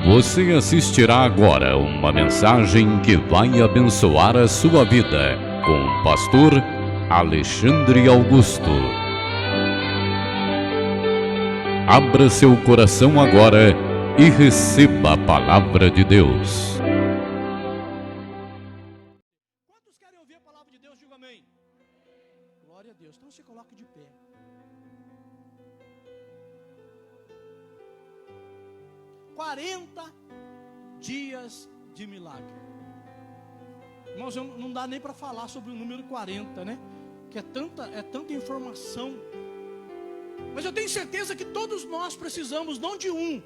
Você assistirá agora uma mensagem que vai abençoar a sua vida, com o pastor Alexandre Augusto. Abra seu coração agora e receba a palavra de Deus. Quantos querem ouvir a palavra de Deus? Diga amém. Glória a Deus. Então se coloque de pé. Quarenta dias de milagre. Irmãos, não dá nem para falar sobre o número 40, né? Que é tanta informação. Mas eu tenho certeza que todos nós precisamos não de um,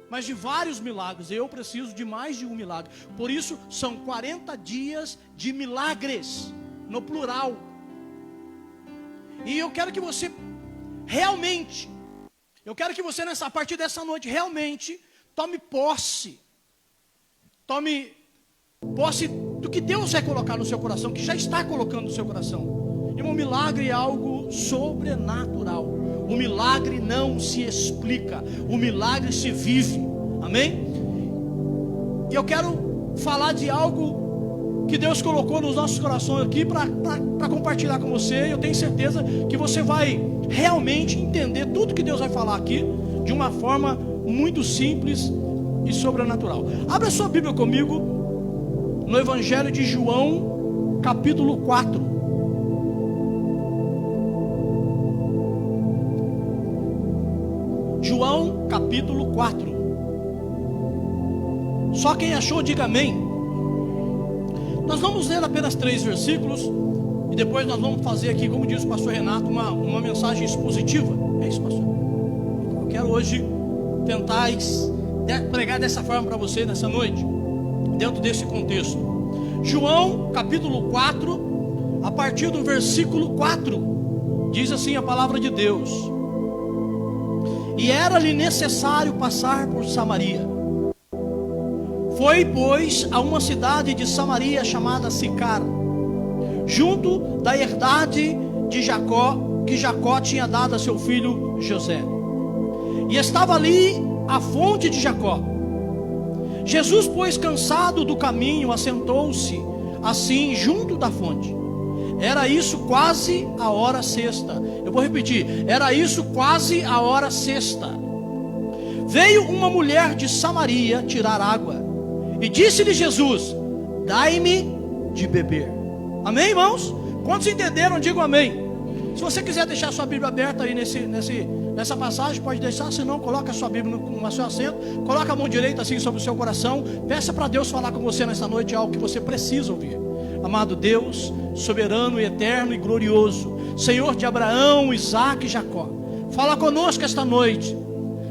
mas de vários milagres. Eu preciso de mais de um milagre. Por isso são 40 dias de milagres, no plural. E eu quero que você realmente, a partir dessa noite, realmente tome posse do que Deus vai colocar no seu coração, que já está colocando no seu coração. E um milagre é algo sobrenatural. O milagre não se explica, o milagre se vive. Amém? E eu quero falar de algo que Deus colocou nos nossos corações aqui para compartilhar com você. Eu tenho certeza que você vai realmente entender tudo que Deus vai falar aqui de uma forma muito simples e sobrenatural. Abra sua Bíblia comigo no Evangelho de João, capítulo 4. João, capítulo 4. Só quem achou, diga amém. Nós vamos ler apenas 3 versículos e depois nós vamos fazer aqui, como diz o pastor Renato, uma mensagem expositiva. É isso, pastor? Eu quero hoje tentar pregar dessa forma para você nessa noite, dentro desse contexto. João, capítulo 4, a partir do versículo 4, diz assim a palavra de Deus: E era-lhe necessário passar por Samaria. Foi, pois, a uma cidade de Samaria chamada Sicar, junto da herdade de Jacó, que Jacó tinha dado a seu filho José. E estava ali a fonte de Jacó. Jesus, pois, cansado do caminho, assentou-se assim junto da fonte. Era isso quase a hora sexta. Eu vou repetir. Era isso quase a hora sexta. Veio uma mulher de Samaria tirar água. E disse-lhe Jesus: Dai-me de beber. Amém, irmãos? Quantos entenderam? Digam amém. Se você quiser deixar sua Bíblia aberta aí nessa passagem, pode deixar. Se não, coloca a sua Bíblia no seu assento. Coloca a mão direita assim sobre o seu coração. Peça para Deus falar com você nessa noite algo que você precisa ouvir. Amado Deus, soberano e eterno e glorioso, Senhor de Abraão, Isaque e Jacó, fala conosco esta noite.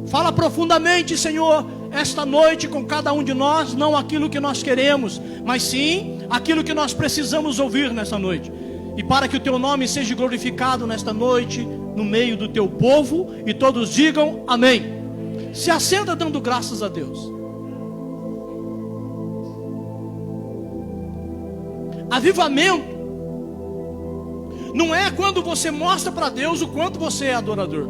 Fala profundamente, Senhor, esta noite com cada um de nós. Não aquilo que nós queremos, mas sim aquilo que nós precisamos ouvir nesta noite. E para que o teu nome seja glorificado nesta noite, no meio do teu povo, e todos digam amém. Se assenta dando graças a Deus. Avivamento não é quando você mostra para Deus o quanto você é adorador.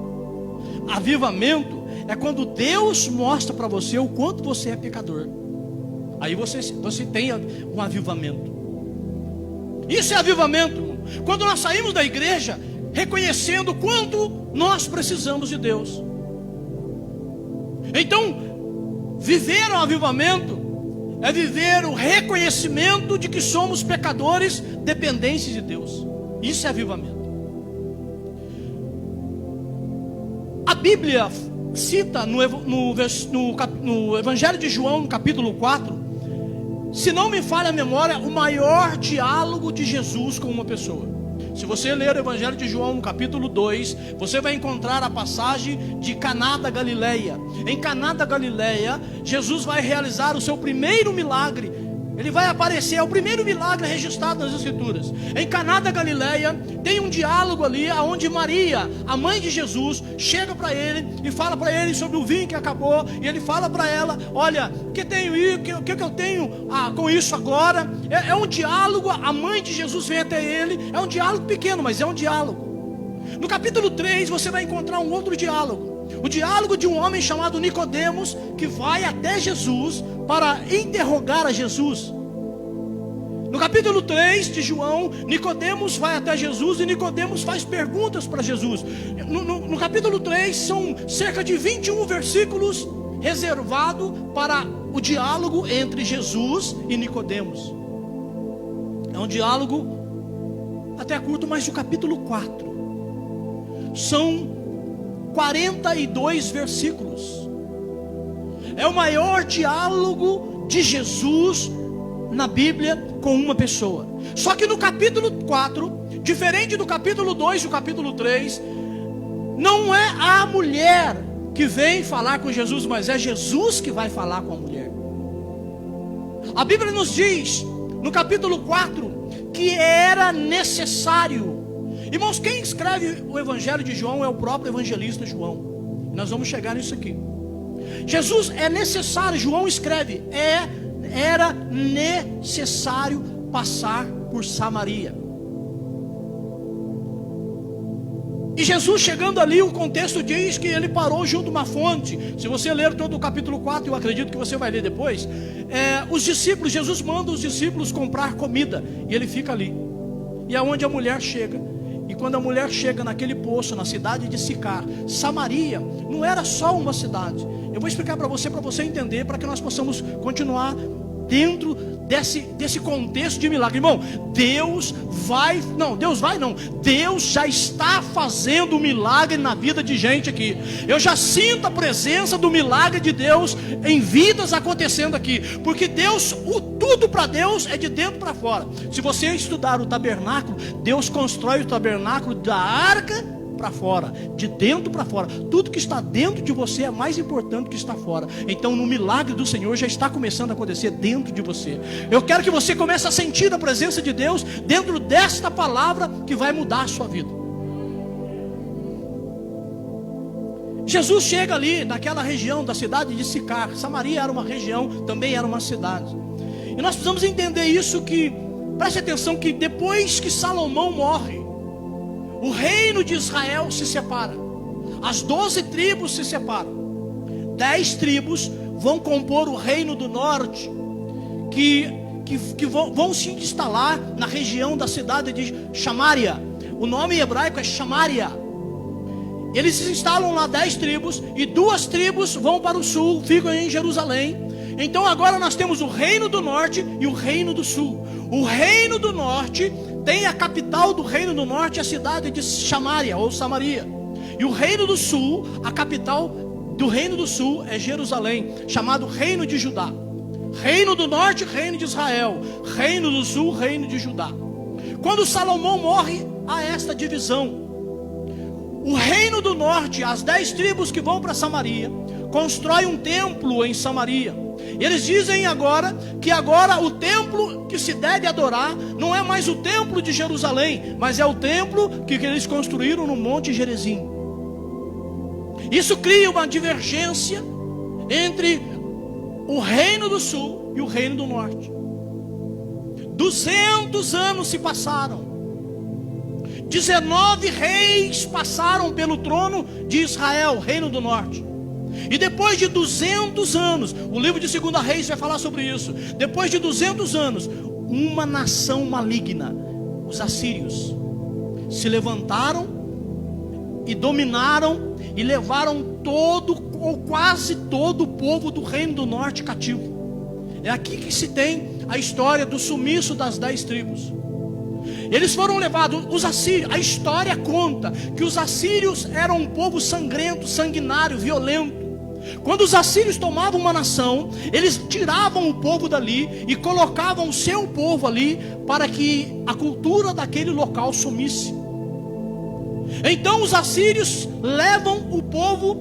Avivamento é quando Deus mostra para você o quanto você é pecador. Aí você tem um avivamento. Isso é avivamento. Quando nós saímos da igreja reconhecendo o quanto nós precisamos de Deus. Então, viver o avivamento é viver o reconhecimento de que somos pecadores dependentes de Deus. Isso é avivamento. A Bíblia cita no Evangelho de João, no capítulo 4, se não me falha a memória, o maior diálogo de Jesus com uma pessoa. Se você ler o Evangelho de João, no capítulo 2, você vai encontrar a passagem de Caná da Galileia. Em Caná da Galileia, Jesus vai realizar o seu primeiro milagre. Ele vai aparecer, é o primeiro milagre registrado nas Escrituras. Em Caná da Galileia, tem um diálogo ali, onde Maria, a mãe de Jesus, chega para ele e fala para ele sobre o vinho que acabou. E ele fala para ela: olha, o que eu tenho com isso agora? É um diálogo, a mãe de Jesus vem até ele. É um diálogo pequeno, mas é um diálogo. No capítulo 3 você vai encontrar um outro diálogo, O diálogo de um homem chamado Nicodemos, que vai até Jesus para interrogar a Jesus. No capítulo 3 de João, Nicodemos vai até Jesus e Nicodemos faz perguntas para Jesus. No capítulo 3 são cerca de 21 versículos reservados para o diálogo entre Jesus e Nicodemos. É um diálogo até curto, mas o capítulo 4 são 42 versículos. É o maior diálogo de Jesus na Bíblia com uma pessoa. Só que no capítulo 4, diferente do capítulo 2 e do capítulo 3, não é a mulher que vem falar com Jesus, mas é Jesus que vai falar com a mulher. A Bíblia nos diz no capítulo 4 que era necessário. Irmãos, quem escreve o Evangelho de João é o próprio evangelista João. Nós vamos chegar nisso aqui. Jesus é necessário, João escreve, era necessário passar por Samaria. E Jesus chegando ali, o contexto diz que ele parou junto a uma fonte. Se você ler todo o capítulo 4, eu acredito que você vai ler depois, os discípulos, Jesus manda os discípulos comprar comida, e ele fica ali. E é onde a mulher chega. E quando a mulher chega naquele poço, na cidade de Sicar, Samaria não era só uma cidade. Eu vou explicar para você entender, para que nós possamos continuar dentro desse contexto de milagre. Irmão, Deus já está fazendo um milagre na vida de gente aqui. Eu já sinto a presença do milagre de Deus em vidas acontecendo aqui, porque tudo para Deus é de dentro para fora. Se você estudar o tabernáculo, Deus constrói o tabernáculo da arca para fora, de dentro para fora. Tudo que está dentro de você é mais importante do que está fora. Então, no milagre do Senhor já está começando a acontecer dentro de você. Eu quero que você comece a sentir a presença de Deus dentro desta palavra que vai mudar a sua vida. Jesus chega ali naquela região da cidade de Sicar. Samaria era uma região, também era uma cidade. E nós precisamos entender isso, que preste atenção, que depois que Salomão morre, o reino de Israel se separa. As 12 tribos se separam. 10 tribos vão compor o reino do norte, que vão se instalar na região da cidade de Samaria. O nome hebraico é Samaria. Eles se instalam lá 10 tribos, e 2 tribos vão para o sul, ficam em Jerusalém. Então agora nós temos o reino do norte e o reino do sul. O reino do norte tem a capital do reino do norte, a cidade de Samaria ou Samaria. E o reino do sul, a capital do reino do sul é Jerusalém, chamado reino de Judá. Reino do norte, reino de Israel. Reino do sul, reino de Judá. Quando Salomão morre, há esta divisão. O reino do norte, as 10 tribos que vão para Samaria, constrói um templo em Samaria. Eles dizem agora que o templo que se deve adorar não é mais o templo de Jerusalém, mas é o templo que eles construíram no Monte Gerizim. Isso cria uma divergência entre o reino do sul e o reino do norte. 200 anos se passaram. 19 reis passaram pelo trono de Israel, reino do norte. E depois de 200 anos, o livro de 2 Reis vai falar sobre isso. Depois de 200 anos, uma nação maligna, os assírios, se levantaram e dominaram e levaram todo ou quase todo o povo do reino do norte cativo. É aqui que se tem a história do sumiço das 10 tribos. Eles foram levados, os assírios, a história conta que os assírios eram um povo sangrento, sanguinário, violento. Quando os assírios tomavam uma nação, eles tiravam o povo dali e colocavam o seu povo ali, para que a cultura daquele local sumisse. Então os assírios levam o povo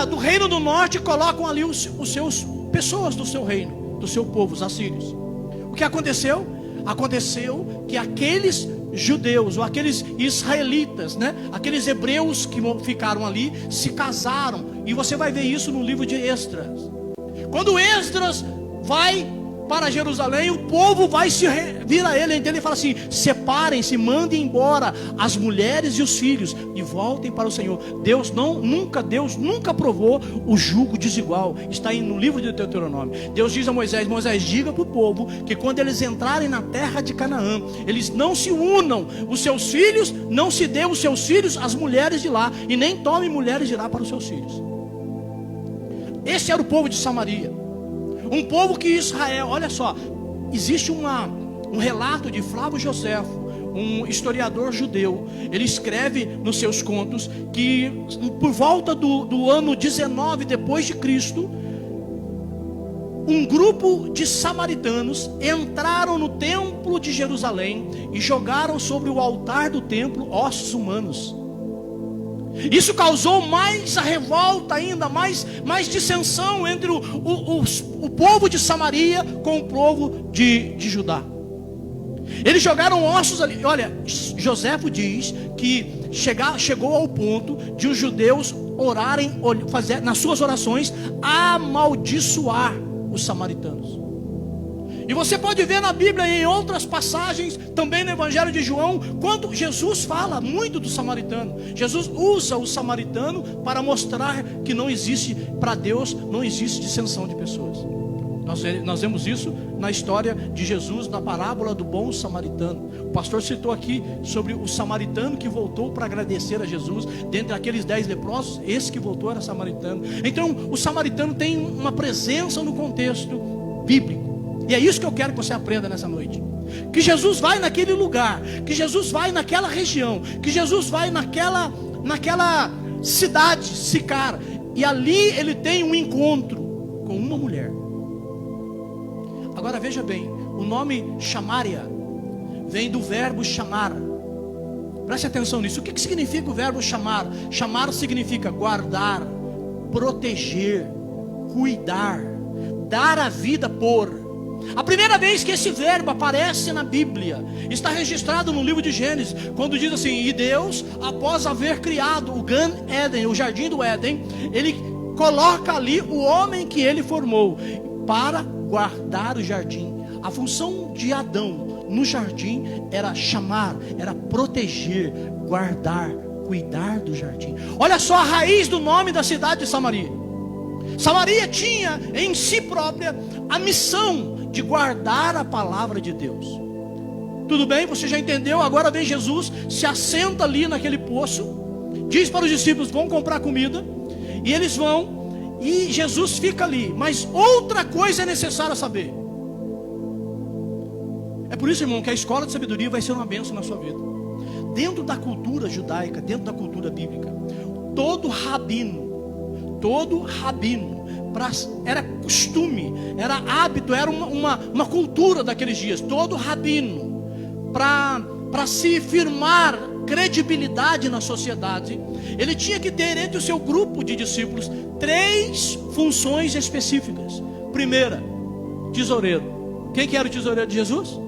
do reino do norte e colocam ali os seus pessoas do seu reino, do seu povo, os assírios. O que aconteceu? Aconteceu que aqueles judeus, ou aqueles israelitas, aqueles hebreus que ficaram ali, se casaram. E você vai ver isso no livro de Esdras. Quando Esdras vai para Jerusalém, o povo vai se vir a ele. Então ele fala assim: separem-se, mandem embora as mulheres e os filhos e voltem para o Senhor. Deus nunca aprovou o jugo desigual. Está aí no livro de Deuteronômio. Deus diz a Moisés: Moisés, diga para o povo que quando eles entrarem na terra de Canaã, eles não se unam, os seus filhos, não se dê os seus filhos às mulheres de lá, e nem tomem mulheres de lá para os seus filhos. Esse era o povo de Samaria. Um povo que Israel, olha só, existe um relato de Flávio Joséfo, um historiador judeu. Ele escreve nos seus contos que por volta do ano 19 depois de Cristo, um grupo de samaritanos entraram no templo de Jerusalém e jogaram sobre o altar do templo ossos humanos. Isso causou mais a revolta ainda, mais dissensão entre o povo de Samaria com o povo de Judá. Eles jogaram ossos ali. Olha, Joséfo diz que chegou ao ponto de os judeus orarem, fazer nas suas orações, amaldiçoar os samaritanos. E você pode ver na Bíblia e em outras passagens, também no Evangelho de João, quando Jesus fala muito do samaritano. Jesus usa o samaritano para mostrar que não existe, para Deus, não existe dissensão de pessoas. Nós vemos isso na história de Jesus, na parábola do bom samaritano. O pastor citou aqui sobre o samaritano que voltou para agradecer a Jesus. Dentre aqueles 10 leprosos, esse que voltou era samaritano. Então o samaritano tem uma presença no contexto bíblico. E é isso que eu quero que você aprenda nessa noite. Que Jesus vai naquele lugar, que Jesus vai naquela região, que Jesus vai naquela cidade, Sicar, e ali ele tem um encontro com uma mulher. Agora veja bem, o nome Samaria vem do verbo chamar. Preste atenção nisso. O que significa o verbo chamar? Chamar significa guardar, proteger, cuidar, dar a vida por. A primeira vez que esse verbo aparece na Bíblia está registrado no livro de Gênesis, quando diz assim: e Deus, após haver criado o Gan Eden, o jardim do Éden, ele coloca ali o homem que ele formou para guardar o jardim. A função de Adão no jardim era chamar, era proteger, guardar, cuidar do jardim. Olha só a raiz do nome da cidade de Samaria. Samaria tinha em si própria a missão de guardar a palavra de Deus. Tudo bem, você já entendeu? Agora vem Jesus, se assenta ali naquele poço, diz para os discípulos: vão comprar comida, e eles vão, e Jesus fica ali. Mas outra coisa é necessária saber. É por isso, irmão, que a escola de sabedoria vai ser uma bênção na sua vida. Dentro da cultura judaica, dentro da cultura bíblica, todo rabino, era costume, era hábito, era uma cultura daqueles dias. Todo rabino, para se firmar credibilidade na sociedade, ele tinha que ter entre o seu grupo de discípulos 3 funções específicas. Primeira, tesoureiro. Quem que era o tesoureiro de Jesus?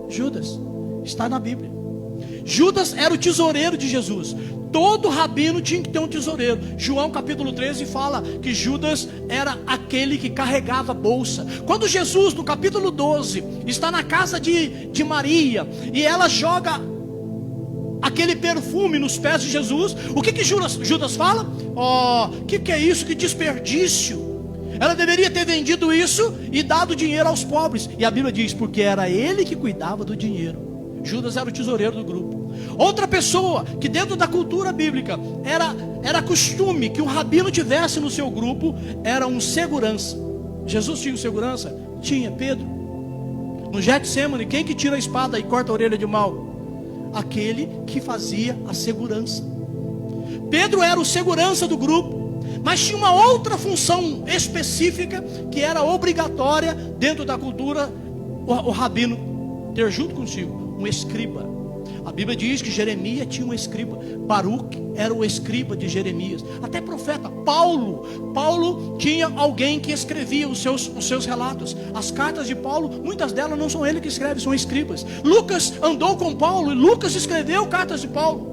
Judas. Está na Bíblia. Judas era o tesoureiro de Jesus. Todo rabino tinha que ter um tesoureiro. João capítulo 13 fala que Judas era aquele que carregava a bolsa. Quando Jesus, no capítulo 12, está na casa de Maria, e ela joga aquele perfume nos pés de Jesus, o que Judas fala? Que é isso? Que desperdício. Ela deveria ter vendido isso e dado dinheiro aos pobres. E a Bíblia diz: porque era ele que cuidava do dinheiro. Judas era o tesoureiro do grupo. Outra pessoa que dentro da cultura bíblica era costume que um rabino tivesse no seu grupo era um segurança. Jesus tinha um segurança? Tinha, Pedro. No Getsemane, quem que tira a espada e corta a orelha de mal? Aquele que fazia a segurança. Pedro era o segurança do grupo, mas tinha uma outra função específica que era obrigatória dentro da cultura, o rabino ter junto consigo um escriba. A Bíblia diz que Jeremias tinha um escriba. Baruque era o escriba de Jeremias. Até profeta Paulo tinha alguém que escrevia os seus relatos. As cartas de Paulo, muitas delas não são ele que escreve, são escribas. Lucas andou com Paulo e Lucas escreveu cartas de Paulo.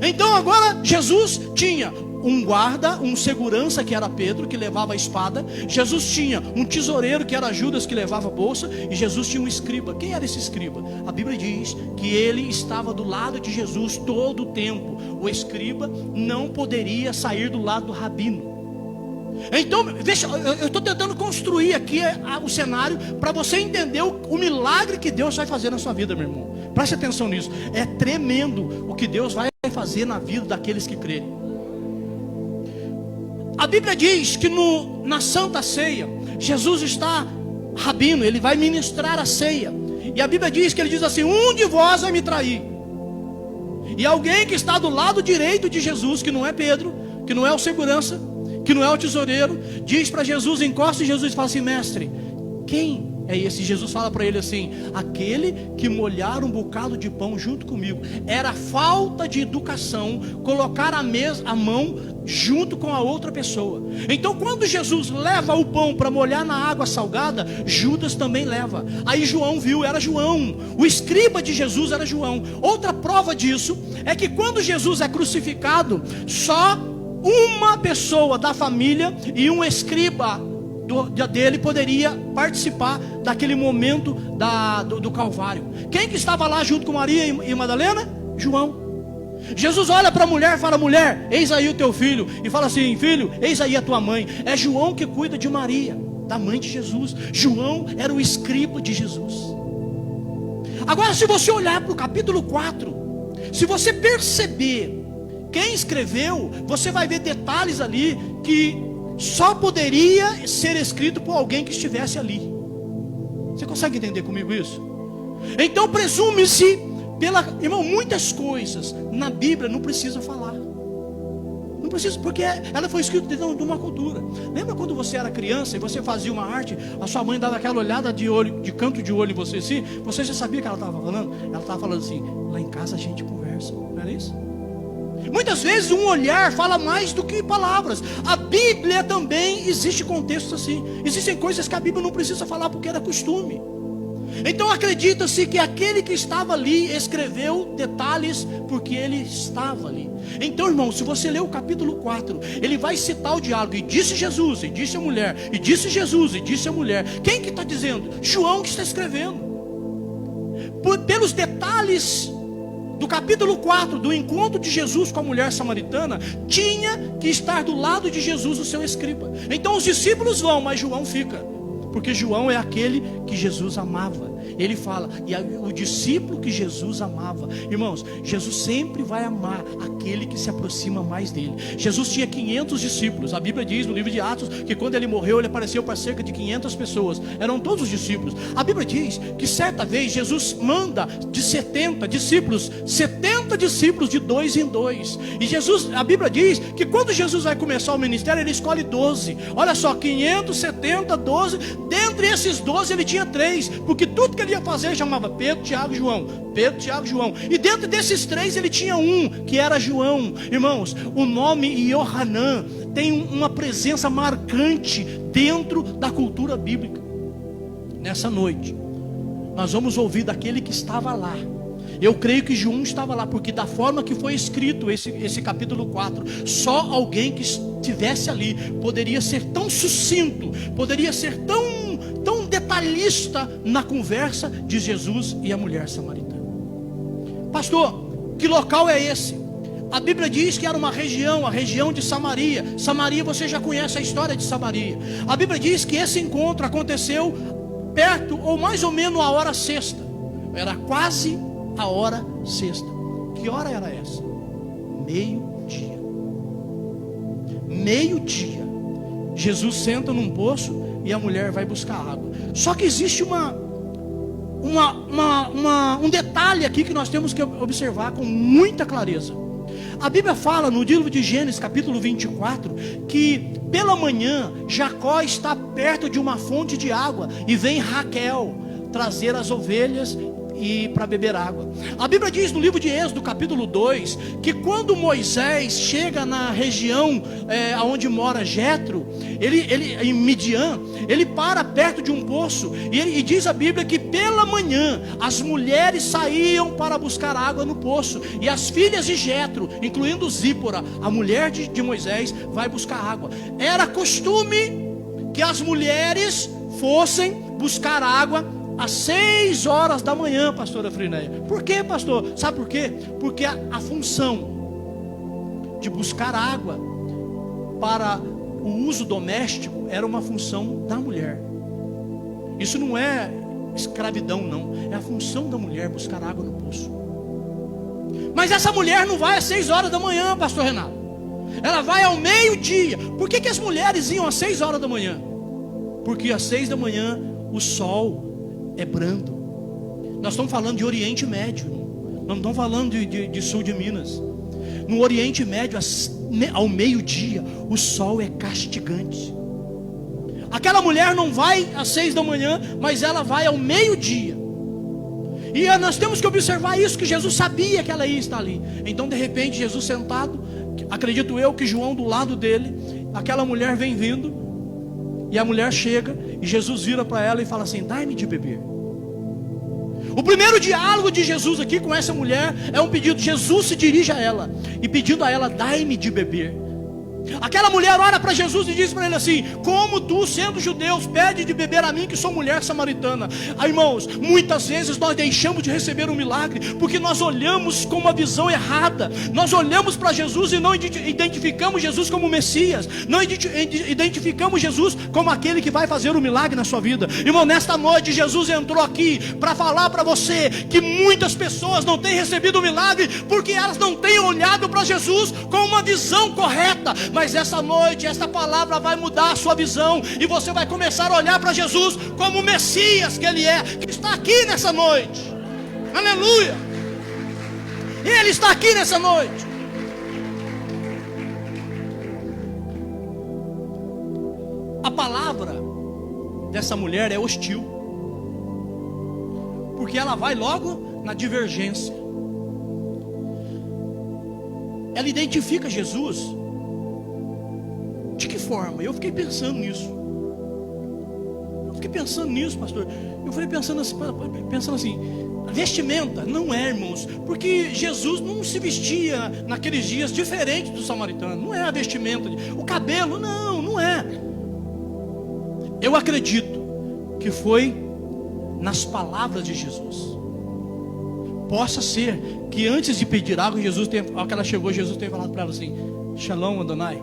Então agora Jesus tinha um guarda, um segurança que era Pedro, que levava a espada. Jesus tinha um tesoureiro que era Judas, que levava a bolsa. E Jesus tinha um escriba. Quem era esse escriba? A Bíblia diz que ele estava do lado de Jesus todo o tempo. O escriba não poderia sair do lado do rabino. Então, veja, eu estou tentando construir aqui o cenário para você entender o milagre que Deus vai fazer na sua vida, meu irmão. Preste atenção nisso. É tremendo o que Deus vai fazer na vida daqueles que crerem. A Bíblia diz que na Santa Ceia, Jesus está rabino, ele vai ministrar a ceia. E a Bíblia diz que ele diz assim: um de vós vai me trair. E alguém que está do lado direito de Jesus, que não é Pedro, que não é o segurança, que não é o tesoureiro, diz para Jesus, encosta em Jesus e fala assim: mestre, quem é esse? Jesus fala para ele assim: aquele que molhar um bocado de pão junto comigo. Era falta de educação colocar a mão junto com a outra pessoa. Então quando Jesus leva o pão para molhar na água salgada, Judas também leva. Aí João viu, era João, o escriba de Jesus era João. Outra prova disso é que quando Jesus é crucificado, só uma pessoa da família e um escriba dele poderia participar daquele momento do Calvário. Quem que estava lá junto com Maria e Madalena? João. Jesus olha para a mulher e fala: mulher, eis aí o teu filho. E fala assim: filho, eis aí a tua mãe. É João que cuida de Maria, da mãe de Jesus. João era o escriba de Jesus. Agora, se você olhar para o capítulo 4, se você perceber quem escreveu, você vai ver detalhes ali que só poderia ser escrito por alguém que estivesse ali. Você consegue entender comigo isso? Então presume-se, irmão, muitas coisas na Bíblia não precisa falar. Não precisa, porque ela foi escrita dentro de uma cultura. Lembra quando você era criança e você fazia uma arte, a sua mãe dava aquela olhada de olho, de canto de olho em você assim, você já sabia o que ela estava falando? Ela estava falando assim: lá em casa a gente conversa, não era isso? Muitas vezes um olhar fala mais do que palavras. A Bíblia também existe contextos assim. Existem coisas que a Bíblia não precisa falar porque era costume. Então acredita-se que aquele que estava ali escreveu detalhes porque ele estava ali. Então, irmão, se você ler o capítulo 4, ele vai citar o diálogo: e disse Jesus, e disse a mulher, e disse Jesus, e disse a mulher. Quem que está dizendo? João que está escrevendo. Pelos detalhes do capítulo 4, do encontro de Jesus com a mulher samaritana, tinha que estar do lado de Jesus o seu escriba. Então os discípulos vão, mas João fica, porque João é aquele que Jesus amava. Ele fala, e o discípulo que Jesus amava. Irmãos, Jesus sempre vai amar aquele que se aproxima mais dele. Jesus tinha 500 discípulos. A Bíblia diz no livro de Atos que quando ele morreu, ele apareceu para cerca de 500 pessoas. Eram todos os discípulos. A Bíblia diz que certa vez Jesus manda de 70 discípulos, 70 discípulos de 2 em 2. E Jesus, a Bíblia diz que quando Jesus vai começar o ministério, ele escolhe 12. Olha só, 500, 70, 12. Dentre esses 12 ele tinha 3, porque tudo que ele ia fazer chamava Pedro, Tiago e João. Pedro, Tiago e João. E dentro desses 3 ele tinha um, que era João. Irmãos, o nome Yohanan tem uma presença marcante dentro da cultura bíblica. Nessa noite nós vamos ouvir daquele que estava lá. Eu creio que João estava lá, porque da forma que foi escrito esse capítulo 4, só alguém que estivesse ali poderia ser tão sucinto, poderia ser tão detalhista na conversa de Jesus e a mulher samaritana. Pastor, que local é esse? A Bíblia diz que era uma região, a região de Samaria. Samaria, você já conhece a história de Samaria. A Bíblia diz que esse encontro aconteceu perto, ou mais ou menos a hora sexta. Era quase a hora sexta. Que hora era essa? Meio-dia. Meio-dia. Jesus senta num poço e a mulher vai buscar água. Só que existe um detalhe aqui que nós temos que observar com muita clareza. A Bíblia fala no livro de Gênesis, capítulo 24, que pela manhã Jacó está perto de uma fonte de água e vem Raquel trazer as ovelhas e para beber água. A Bíblia diz no livro de Êxodo, capítulo 2, que quando Moisés chega na região onde mora Jetro, ele em Midian, ele para perto de um poço, e diz a Bíblia que pela manhã as mulheres saíam para buscar água no poço, e as filhas de Jetro, incluindo Zípora, a mulher de Moisés, vai buscar água. Era costume que as mulheres fossem buscar água às 6 horas da manhã, pastora Frinéia. Por quê, pastor? Sabe por quê? Porque a função de buscar água para o uso doméstico era uma função da mulher. Isso não é escravidão, não. É a função da mulher buscar água no poço. Mas essa mulher não vai às 6 horas da manhã, pastor Renato. Ela vai ao meio-dia. Por que as mulheres iam às 6 horas da manhã? Porque às 6 da manhã o sol é brando. Nós estamos falando de Oriente Médio, não estamos falando de sul de Minas. No Oriente Médio, ao meio-dia, o sol é castigante. Aquela mulher não vai às 6 da manhã, mas ela vai ao meio-dia. E nós temos que observar isso, que Jesus sabia que ela ia estar ali. Então de repente Jesus sentado, acredito eu que João do lado dele, aquela mulher vem vindo, e a mulher chega, e Jesus vira para ela e fala assim: dai-me de beber. O primeiro diálogo de Jesus aqui com essa mulher é um pedido. Jesus se dirige a ela e pedindo a ela: dai-me de beber. Aquela mulher olha para Jesus e diz para ele assim: como tu, sendo judeus, pede de beber a mim, que sou mulher samaritana? Irmãos, muitas vezes nós deixamos de receber um milagre porque nós olhamos com uma visão errada. Nós olhamos para Jesus e não identificamos Jesus como Messias, não identificamos Jesus como aquele que vai fazer o milagre na sua vida. Irmão, nesta noite Jesus entrou aqui para falar para você que muitas pessoas não têm recebido o milagre porque elas não têm olhado para Jesus com uma visão correta. Mas essa noite, esta palavra vai mudar a sua visão, e você vai começar a olhar para Jesus como o Messias que Ele é, que está aqui nessa noite. Aleluia! Ele está aqui nessa noite. A palavra dessa mulher é hostil, porque ela vai logo na divergência. Ela identifica Jesus. De que forma? Eu fiquei pensando nisso. Pastor. Eu falei pensando assim, vestimenta, não é, irmãos, porque Jesus não se vestia naqueles dias diferente do samaritano. Não é a vestimenta, o cabelo, não é. Eu acredito que foi nas palavras de Jesus. Possa ser que antes de pedir água, ao que ela chegou, Jesus tenha falado para ela assim: Shalom Adonai.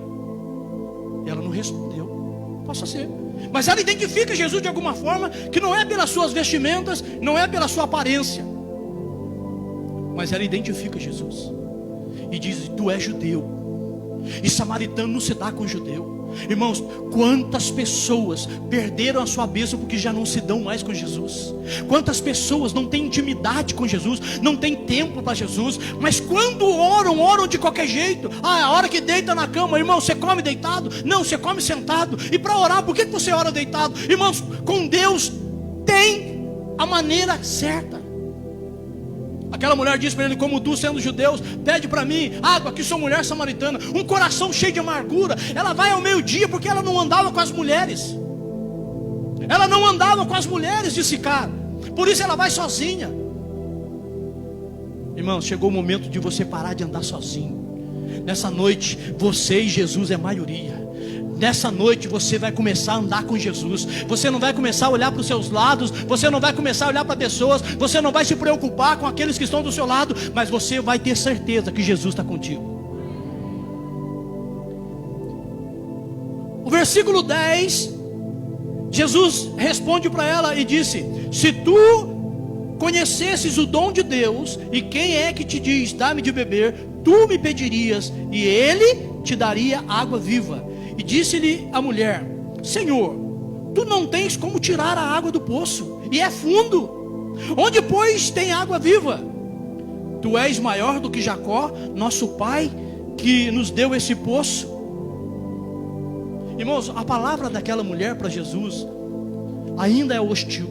E ela não respondeu. Possa ser. Mas ela identifica Jesus de alguma forma, que não é pelas suas vestimentas, não é pela sua aparência, mas ela identifica Jesus e diz: tu és judeu, e samaritano não se dá com judeu. Irmãos, quantas pessoas perderam a sua bênção porque já não se dão mais com Jesus? Quantas pessoas não têm intimidade com Jesus, não têm tempo para Jesus, mas quando oram de qualquer jeito. A hora que deita na cama, irmão, você come deitado? Não, você come sentado. E para orar, por que você ora deitado? Irmãos, com Deus tem a maneira certa. Aquela mulher disse para ele: como tu, sendo judeus, pede para mim água, que sou mulher samaritana. Um coração cheio de amargura. Ela vai ao meio-dia porque ela não andava com as mulheres. Ela não andava com as mulheres de Sicar. Por isso ela vai sozinha. Irmãos, chegou o momento de você parar de andar sozinho. Nessa noite, você e Jesus é maioria. Nessa noite você vai começar a andar com Jesus. Você não vai começar a olhar para os seus lados, você não vai começar a olhar para pessoas, você não vai se preocupar com aqueles que estão do seu lado, mas você vai ter certeza que Jesus está contigo. O versículo 10, Jesus responde para ela e disse: se tu conhecesses o dom de Deus, e quem é que te diz, dá-me de beber, tu me pedirias, e Ele te daria água viva. E disse-lhe a mulher: Senhor, tu não tens como tirar a água do poço, e é fundo. Onde, pois, tem água viva? Tu és maior do que Jacó, nosso pai, que nos deu esse poço. Irmãos, a palavra daquela mulher para Jesus ainda é hostil.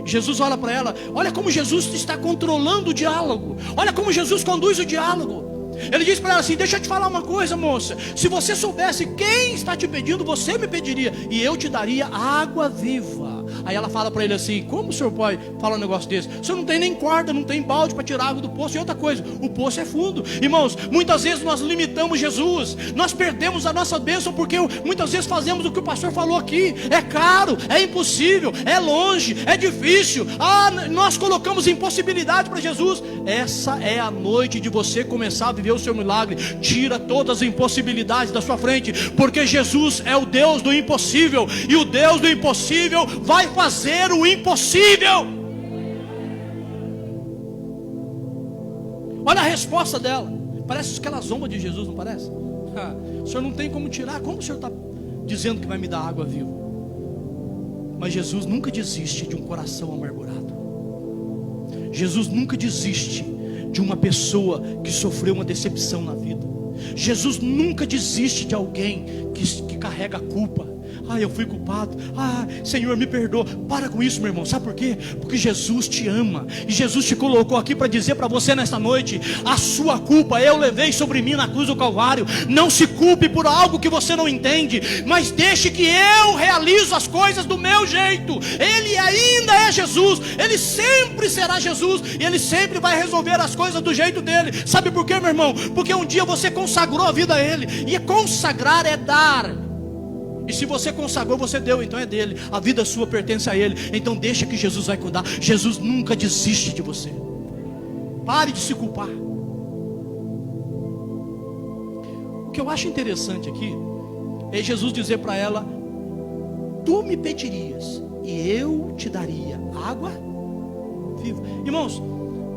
Jesus olha para ela, olha como Jesus está controlando o diálogo, olha como Jesus conduz o diálogo. Ele diz para ela assim: deixa eu te falar uma coisa, moça, se você soubesse quem está te pedindo, você me pediria, e eu te daria água viva. Aí ela fala para ele assim: como o senhor pode falar um negócio desse? O senhor não tem nem corda, não tem balde para tirar água do poço. E outra coisa, o poço é fundo. Irmãos, muitas vezes nós limitamos Jesus, nós perdemos a nossa bênção, porque muitas vezes fazemos o que o pastor falou aqui: é caro, é impossível, é longe, é difícil. Nós colocamos impossibilidade para Jesus. Essa é a noite de você começar a viver o seu milagre. Tira todas as impossibilidades da sua frente, porque Jesus é o Deus do impossível, e o Deus do impossível vai fazer o impossível. Olha a resposta dela. Parece que ela zomba de Jesus, não parece? O senhor não tem como tirar. Como o senhor está dizendo que vai me dar água viva? Mas Jesus nunca desiste de um coração amargurado. Jesus nunca desiste de uma pessoa que sofreu uma decepção na vida. Jesus nunca desiste de alguém que carrega a culpa. Eu fui culpado, Senhor, me perdoa. Para com isso, meu irmão, sabe por quê? Porque Jesus te ama, e Jesus te colocou aqui para dizer para você nesta noite: a sua culpa eu levei sobre mim na cruz do Calvário. Não se culpe por algo que você não entende, mas deixe que eu realizo as coisas do meu jeito. Ele ainda é Jesus, Ele sempre será Jesus, e Ele sempre vai resolver as coisas do jeito dele. Sabe por quê, meu irmão? Porque um dia você consagrou a vida a Ele, e consagrar é dar. E se você consagrou, você deu, então é dele. A vida sua pertence a Ele. Então deixa que Jesus vai cuidar. Jesus nunca desiste de você. Pare de se culpar. O que eu acho interessante aqui é Jesus dizer para ela: tu me pedirias e eu te daria água viva. Irmãos,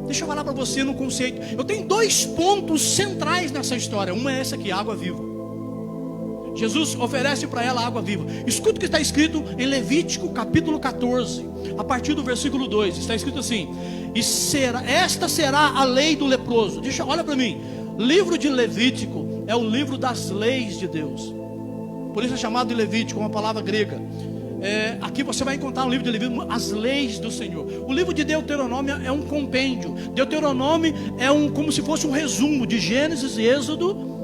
deixa eu falar para você no conceito. Eu tenho 2 pontos centrais nessa história. Uma é essa aqui, água viva. Jesus oferece para ela água viva. Escuta o que está escrito em Levítico capítulo 14, a partir do versículo 2. Está escrito assim: esta será a lei do leproso. Olha para mim. Livro de Levítico é o livro das leis de Deus. Por isso é chamado de Levítico, uma palavra grega. Aqui você vai encontrar no livro de Levítico as leis do Senhor. O livro de Deuteronômio é um compêndio. Deuteronômio é como se fosse um resumo de Gênesis, Êxodo,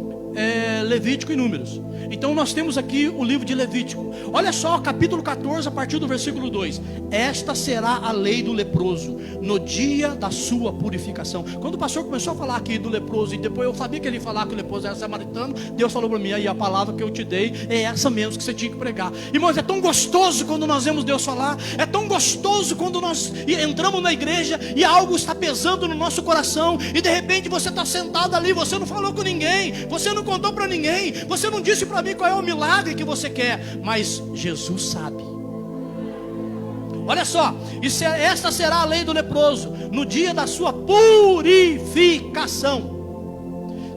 Levítico e Números. Então nós temos aqui o livro de Levítico. Olha só, capítulo 14, a partir do versículo 2. Esta será a lei do leproso no dia da sua purificação. Quando o pastor começou a falar aqui do leproso, e depois eu sabia que ele ia falar que o leproso era samaritano, Deus falou para mim: aí a palavra que eu te dei é essa mesmo que você tinha que pregar. Irmãos, é tão gostoso quando nós vemos Deus falar. É tão gostoso quando nós entramos na igreja e algo está pesando no nosso coração, e de repente você está sentado ali, você não falou com ninguém, você não contou para ninguém, você não disse para mim qual é o milagre que você quer, mas Jesus sabe. Olha só, esta será a lei do leproso no dia da sua purificação.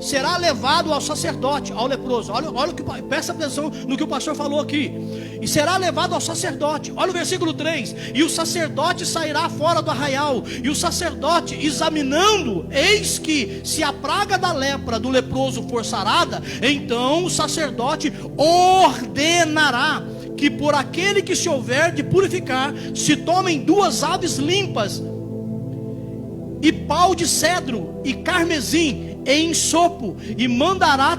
Será levado ao sacerdote, ao leproso. Olha o que, presta atenção no que o pastor falou aqui. E será levado ao sacerdote. Olha o versículo 3. E o sacerdote sairá fora do arraial, e o sacerdote, examinando, eis que se a praga da lepra do leproso for sarada, então o sacerdote ordenará que por aquele que se houver de purificar, se tomem 2 aves limpas, e pau de cedro e carmesim em sopo, e mandará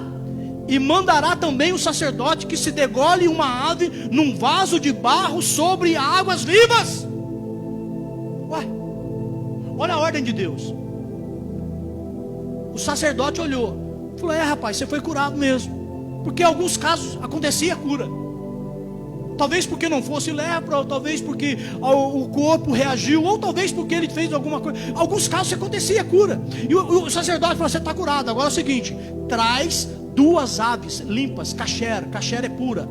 também o sacerdote que se degole uma ave num vaso de barro sobre águas vivas. Olha a ordem de Deus. O sacerdote olhou, falou: rapaz, você foi curado mesmo. Porque em alguns casos acontecia a cura. Talvez porque não fosse lepra, ou talvez porque o corpo reagiu, ou talvez porque ele fez alguma coisa. Em alguns casos acontecia a cura. E o sacerdote falou: você está curado. Agora é o seguinte: traz 2 aves limpas, kasher é pura.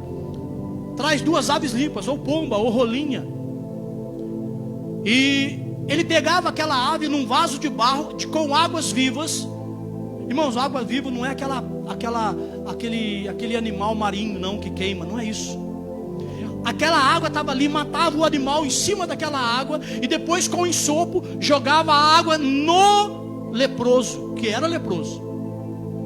Traz 2 aves limpas, ou pomba, ou rolinha. E ele pegava aquela ave num vaso de barro com águas vivas. Irmãos, água viva não é aquele animal marinho não que queima, não é isso. Aquela água estava ali, matava o animal em cima daquela água, e depois com ensopo jogava a água no leproso, que era leproso.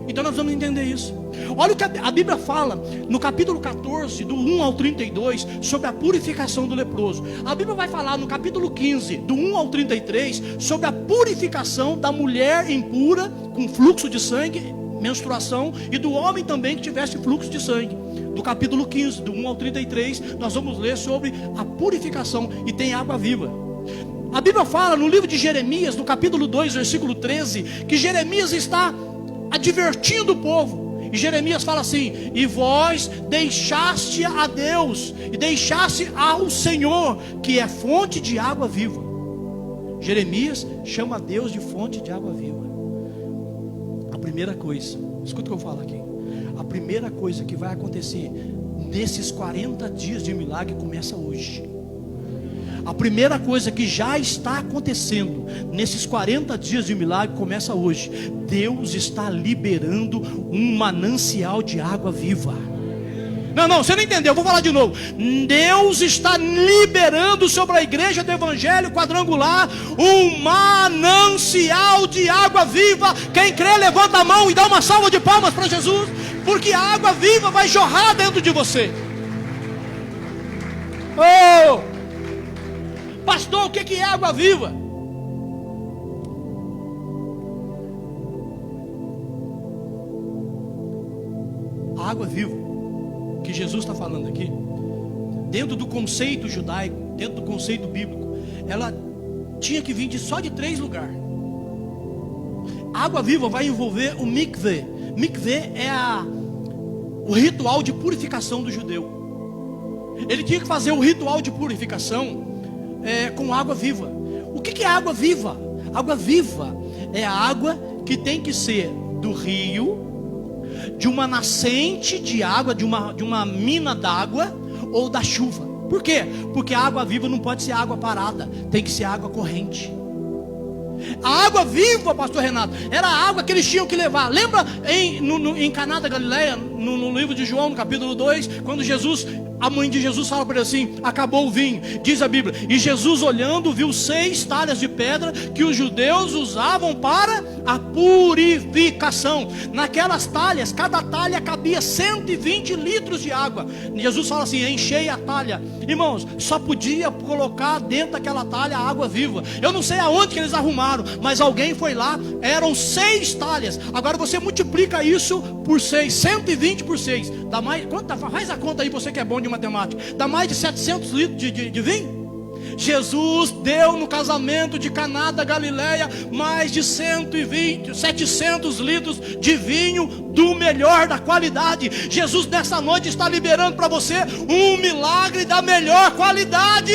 Então nós vamos entender isso. Olha o que a Bíblia fala no capítulo 14, do 1 ao 32, sobre a purificação do leproso. A Bíblia vai falar no capítulo 15, do 1 ao 33, sobre a purificação da mulher impura com fluxo de sangue, menstruação, e do homem também que tivesse fluxo de sangue. Do capítulo 15, do 1 ao 33, nós vamos ler sobre a purificação, e tem água viva. A Bíblia fala no livro de Jeremias, no capítulo 2, versículo 13, que Jeremias está advertindo o povo. E Jeremias fala assim: e vós deixaste a Deus, e deixaste ao Senhor, que é fonte de água viva. Jeremias chama a Deus de fonte de água viva. A primeira coisa, escuta o que eu falo aqui. A primeira coisa que vai acontecer nesses 40 dias de milagre começa hoje. A primeira coisa que já está acontecendo nesses 40 dias de milagre começa hoje. Deus está liberando um manancial de água viva. Não, você não entendeu, eu vou falar de novo. Deus está liberando sobre a igreja do Evangelho Quadrangular um manancial de água viva. Quem crê, levanta a mão e dá uma salva de palmas para Jesus, porque a água viva vai jorrar dentro de você. Oh! Pastor, o que é água viva? A água viva que Jesus está falando aqui, dentro do conceito judaico, dentro do conceito bíblico, ela tinha que vir só de 3 lugares. A água viva vai envolver o mikveh. Mikveh é o ritual de purificação do judeu. Ele tinha que fazer o ritual de purificação com água viva. O que é água viva? Água viva é a água que tem que ser do rio, de uma nascente de água, de uma mina d'água, ou da chuva. Por quê? Porque a água viva não pode ser água parada, tem que ser água corrente. A água viva, pastor Renato, era a água que eles tinham que levar. Lembra em Caná da Galileia, no livro de João, no capítulo 2, quando a mãe de Jesus fala para ele assim: acabou o vinho, diz a Bíblia. E Jesus, olhando, viu 6 talhas de pedra que os judeus usavam para a purificação. Naquelas talhas, cada talha cabia 120 litros de água. E Jesus fala assim: enchei a talha. Irmãos, só podia colocar dentro daquela talha a água viva. Eu não sei aonde que eles arrumaram, mas alguém foi lá, eram 6 talhas. Agora você multiplica isso por 6, 120 por 6, dá mais, faz a conta aí, você que é bom de matemática, dá mais de 700 litros de vinho. Jesus deu no casamento de Caná da Galileia mais de 700 litros de vinho do melhor da qualidade. Jesus nessa noite está liberando para você um milagre da melhor qualidade.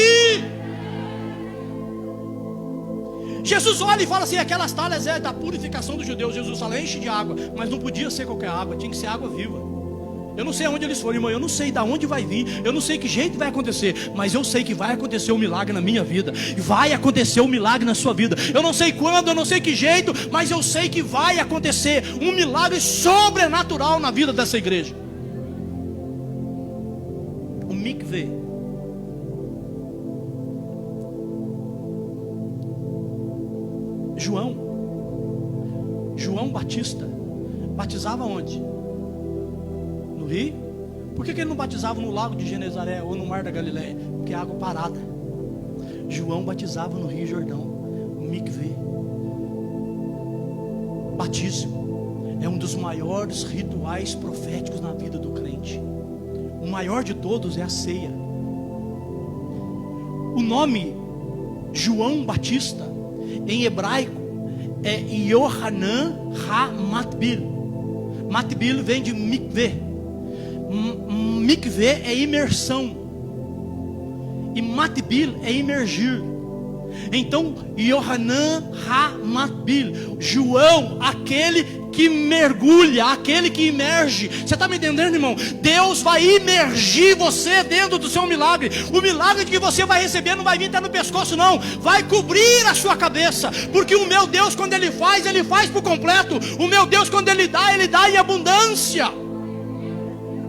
Jesus olha e fala assim: aquelas talhas é da purificação dos judeus. Jesus fala: enche de água, mas não podia ser qualquer água, tinha que ser água viva. Eu não sei aonde eles foram, irmão, eu não sei de onde vai vir, eu não sei que jeito vai acontecer, mas eu sei que vai acontecer um milagre na minha vida, vai acontecer um milagre na sua vida. Eu não sei quando, eu não sei que jeito, mas eu sei que vai acontecer um milagre sobrenatural na vida dessa igreja. O mikveh. João Batista batizava onde? No rio? Por que ele não batizava no lago de Genezaré ou no mar da Galileia? Porque é água parada. João batizava no Rio Jordão, o mikveh. Batismo é um dos maiores rituais proféticos na vida do crente. O maior de todos é a ceia. O nome João Batista em hebraico é Yohanan ha-Matbil. Matbil vem de mikveh. Mikveh é imersão, e Matbil é imergir. Então Yohanan ha-Matbil, João, aquele que mergulha, aquele que imerge. Você está me entendendo, irmão? Deus vai imergir você dentro do seu milagre. O milagre que você vai receber não vai vir até no pescoço, não, vai cobrir a sua cabeça. Porque o meu Deus, quando Ele faz por completo. O meu Deus, quando Ele dá em abundância.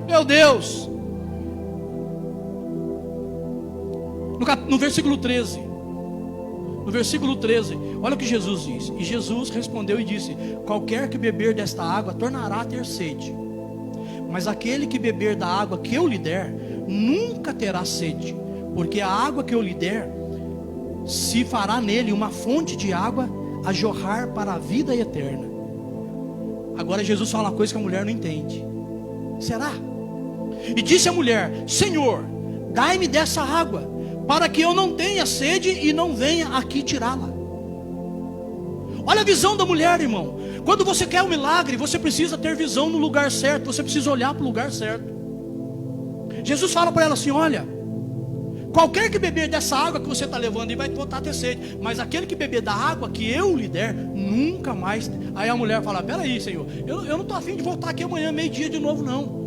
Meu Deus. No versículo 13, olha o que Jesus diz. E Jesus respondeu e disse: qualquer que beber desta água tornará a ter sede. Mas aquele que beber da água que eu lhe der, nunca terá sede, porque a água que eu lhe der, se fará nele uma fonte de água a jorrar para a vida eterna. Agora Jesus fala uma coisa que a mulher não entende. Será? E disse a mulher: Senhor, dai-me dessa água, para que eu não tenha sede e não venha aqui tirá-la. Olha a visão da mulher, irmão. Quando você quer um milagre, você precisa ter visão no lugar certo, você precisa olhar para o lugar certo. Jesus fala para ela assim: olha, qualquer que beber dessa água que você está levando, ele vai voltar a ter sede, mas aquele que beber da água que eu lhe der, nunca mais. Aí a mulher fala: peraí, Senhor, eu não estou afim de voltar aqui amanhã, meio-dia de novo, não.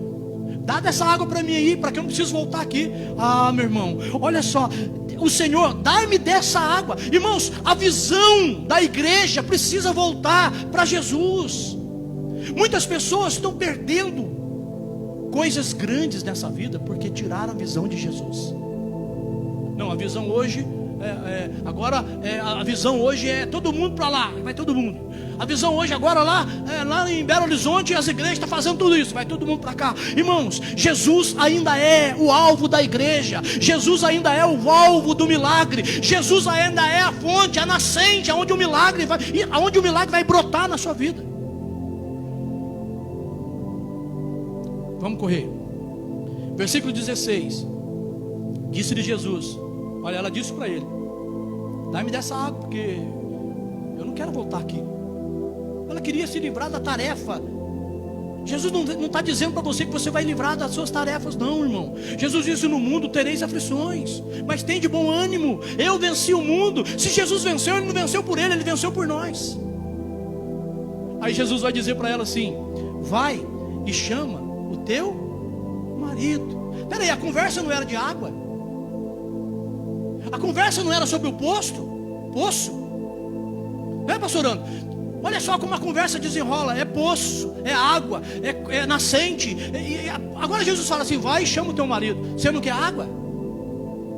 Dá dessa água para mim aí, para que eu não preciso voltar aqui. Ah, meu irmão, olha só, o Senhor, dai-me dessa água. Irmãos, a visão da igreja precisa voltar para Jesus. Muitas pessoas estão perdendo coisas grandes nessa vida porque tiraram a visão de Jesus. Não, a visão hoje a visão hoje é todo mundo para lá, vai todo mundo. A visão hoje agora lá em Belo Horizonte, as igrejas estão fazendo tudo isso, vai todo mundo para cá. Irmãos, Jesus ainda é o alvo da igreja, Jesus ainda é o alvo do milagre, Jesus ainda é a fonte, a nascente, aonde o milagre vai brotar na sua vida. Vamos correr. Versículo 16. Disse-lhe Jesus, olha, ela disse para ele: dá-me dessa água, porque eu não quero voltar aqui. Ela queria se livrar da tarefa. Jesus não está dizendo para você que você vai livrar das suas tarefas, não, irmão. Jesus disse: no mundo tereis aflições, mas tem de bom ânimo, eu venci o mundo. Se Jesus venceu, ele não venceu por ele venceu por nós. Aí Jesus vai dizer para ela assim: vai e chama o teu marido. Peraí, a conversa não era de água? A conversa não era sobre o poço? Não é, pastor André? Olha só como a conversa desenrola. É poço, é água, é nascente. Agora Jesus fala assim: vai e chama o teu marido. Você não quer água?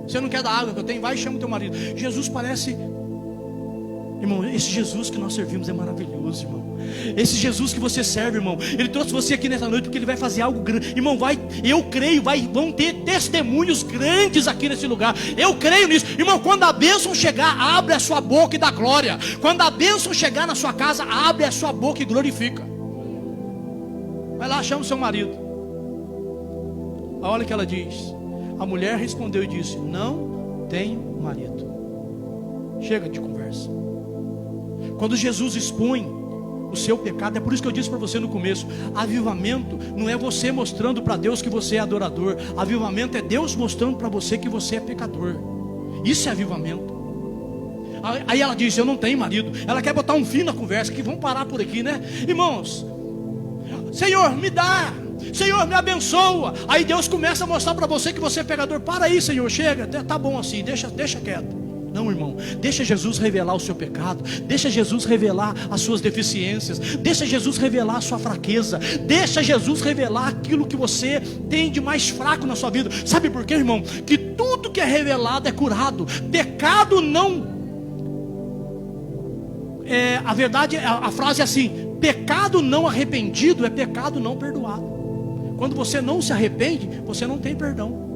Você não quer da água que eu tenho? Vai e chama o teu marido. Jesus parece... Irmão, esse Jesus que nós servimos é maravilhoso, irmão. Esse Jesus que você serve, irmão, ele trouxe você aqui nessa noite porque ele vai fazer algo grande. Irmão, eu creio, vão ter testemunhos grandes aqui nesse lugar. Eu creio nisso. Irmão, quando a bênção chegar, abre a sua boca e dá glória. Quando a bênção chegar na sua casa, abre a sua boca e glorifica. Vai lá, chama o seu marido. Olha o que ela diz. A mulher respondeu e disse: não tenho marido. Chega de conversa. Quando Jesus expõe o seu pecado, é por isso que eu disse para você no começo: avivamento não é você mostrando para Deus que você é adorador. Avivamento é Deus mostrando para você que você é pecador. Isso é avivamento. Aí ela disse: eu não tenho marido. Ela quer botar um fim na conversa, que vamos parar por aqui, né? Irmãos, Senhor, me dá, Senhor, me abençoa. Aí Deus começa a mostrar para você que você é pecador. Para aí, Senhor, chega, tá bom assim, deixa quieto. Não, irmão, deixa Jesus revelar o seu pecado, deixa Jesus revelar as suas deficiências, deixa Jesus revelar a sua fraqueza, deixa Jesus revelar aquilo que você tem de mais fraco na sua vida. Sabe por quê, irmão? Que tudo que é revelado é curado. Pecado não... a verdade, a frase é assim: pecado não arrependido é pecado não perdoado. Quando você não se arrepende, você não tem perdão.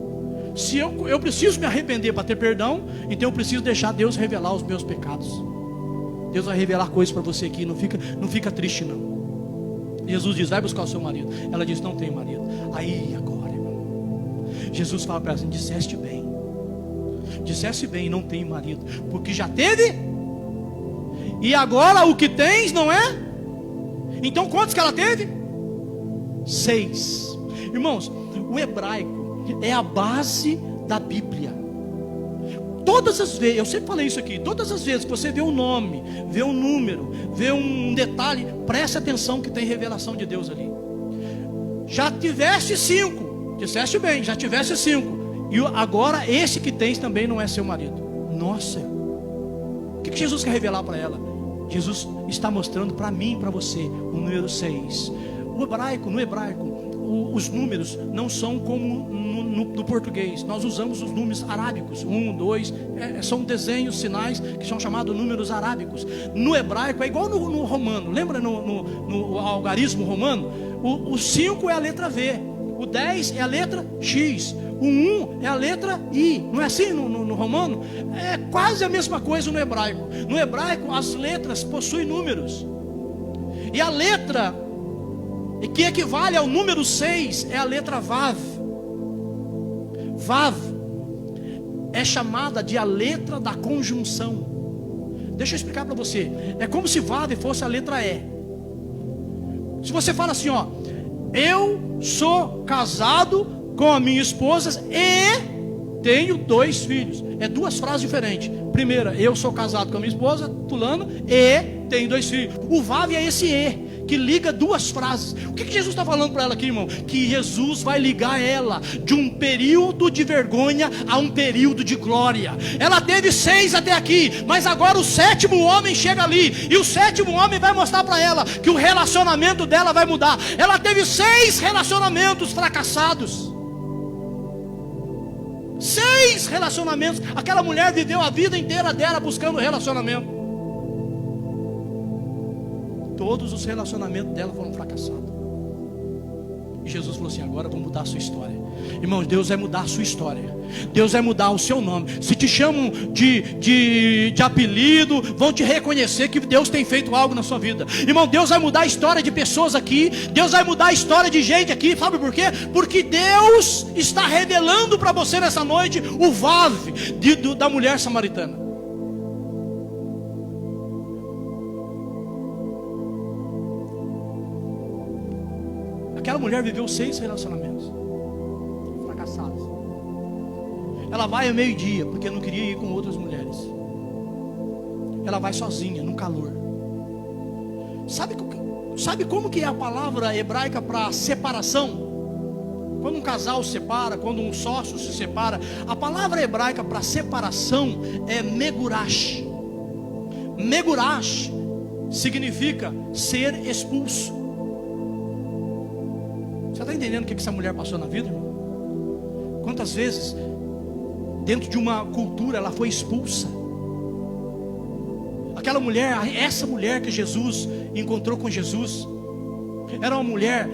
Se eu preciso me arrepender para ter perdão, então eu preciso deixar Deus revelar os meus pecados. Deus vai revelar coisas para você aqui. Não fica triste, não. Jesus diz: vai buscar o seu marido. Ela diz: não tenho marido. Aí agora, irmão, Jesus fala para ela assim: disseste bem, não tenho marido, porque já teve, e agora o que tens não é. Então quantos que ela teve? 6. Irmãos, o hebraico é a base da Bíblia. Todas as vezes, eu sempre falei isso aqui, todas as vezes que você vê um nome, vê um número, vê um detalhe, preste atenção que tem revelação de Deus ali. Já tivesse 5, disseste bem, já tivesse 5, e agora esse que tens também não é seu marido. Nossa, o que Jesus quer revelar para ela? Jesus está mostrando para mim e para você o número 6. No hebraico, os números não são como no português. Nós usamos os números arábicos, 1, 2, são desenhos, sinais que são chamados números arábicos. No hebraico é igual no romano. Lembra no algarismo romano? O 5 é a letra V. O 10 é a letra X. O 1 é a letra I. Não é assim no romano? É quase a mesma coisa no hebraico. No hebraico as letras possuem números. E a letra que equivale ao número 6 é a letra Vav. Vav é chamada de a letra da conjunção. Deixa eu explicar para você. É como se Vav fosse a letra E. Se você fala assim, ó, eu sou casado com a minha esposa e tenho 2 filhos. É 2 frases diferentes. Primeira, eu sou casado com a minha esposa, fulano, e tenho 2 filhos. O Vav é esse E que liga 2 frases. O que Jesus está falando para ela aqui, irmão? Que Jesus vai ligar ela de um período de vergonha a um período de glória. Ela teve 6 até aqui, mas agora o 7º homem chega ali, e o 7º homem vai mostrar para ela que o relacionamento dela vai mudar. Ela teve 6 relacionamentos fracassados. 6 relacionamentos. Aquela mulher viveu a vida inteira dela buscando relacionamento. Todos os relacionamentos dela foram fracassados. E Jesus falou assim: agora eu vou mudar a sua história. Irmãos, Deus vai mudar a sua história. Deus vai mudar o seu nome. Se te chamam de apelido, vão te reconhecer que Deus tem feito algo na sua vida. Irmão, Deus vai mudar a história de pessoas aqui. Deus vai mudar a história de gente aqui. Sabe por quê? Porque Deus está revelando para você nessa noite o Vav da mulher samaritana. Aquela mulher viveu 6 relacionamentos fracassados. Ela vai ao meio-dia porque não queria ir com outras mulheres. Ela vai sozinha, no calor. Sabe como que é a palavra hebraica para separação? Quando um casal se separa, quando um sócio se separa, a palavra hebraica para separação é megurash. Megurash significa ser expulso. Você está entendendo o que essa mulher passou na vida, irmão? Quantas vezes, dentro de uma cultura, ela foi expulsa? Aquela mulher, essa mulher que Jesus encontrou com Jesus, era uma mulher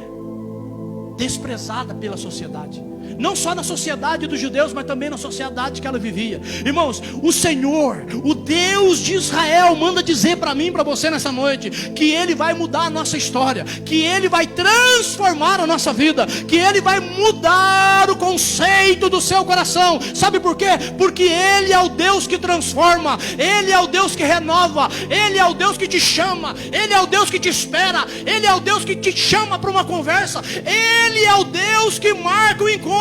desprezada pela sociedade. Não só na sociedade dos judeus, mas também na sociedade que ela vivia. Irmãos, o Senhor, o Deus de Israel, manda dizer para mim e para você nessa noite que Ele vai mudar a nossa história, que Ele vai transformar a nossa vida, que Ele vai mudar o conceito do seu coração. Sabe por quê? Porque Ele é o Deus que transforma, Ele é o Deus que renova, Ele é o Deus que te chama, Ele é o Deus que te espera, Ele é o Deus que te chama para uma conversa, Ele é o Deus que marca o encontro.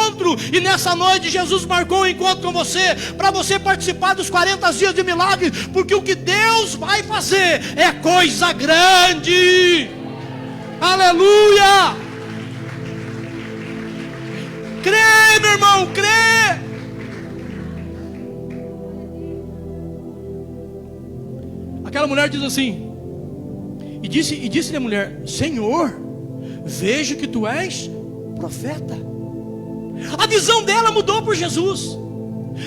E nessa noite Jesus marcou um encontro com você, para você participar dos 40 dias de milagres, porque o que Deus vai fazer é coisa grande. Aleluia! Crê, meu irmão, crê. Aquela mulher diz assim, e disse-lhe a mulher: Senhor, vejo que tu és profeta. A visão dela mudou por Jesus.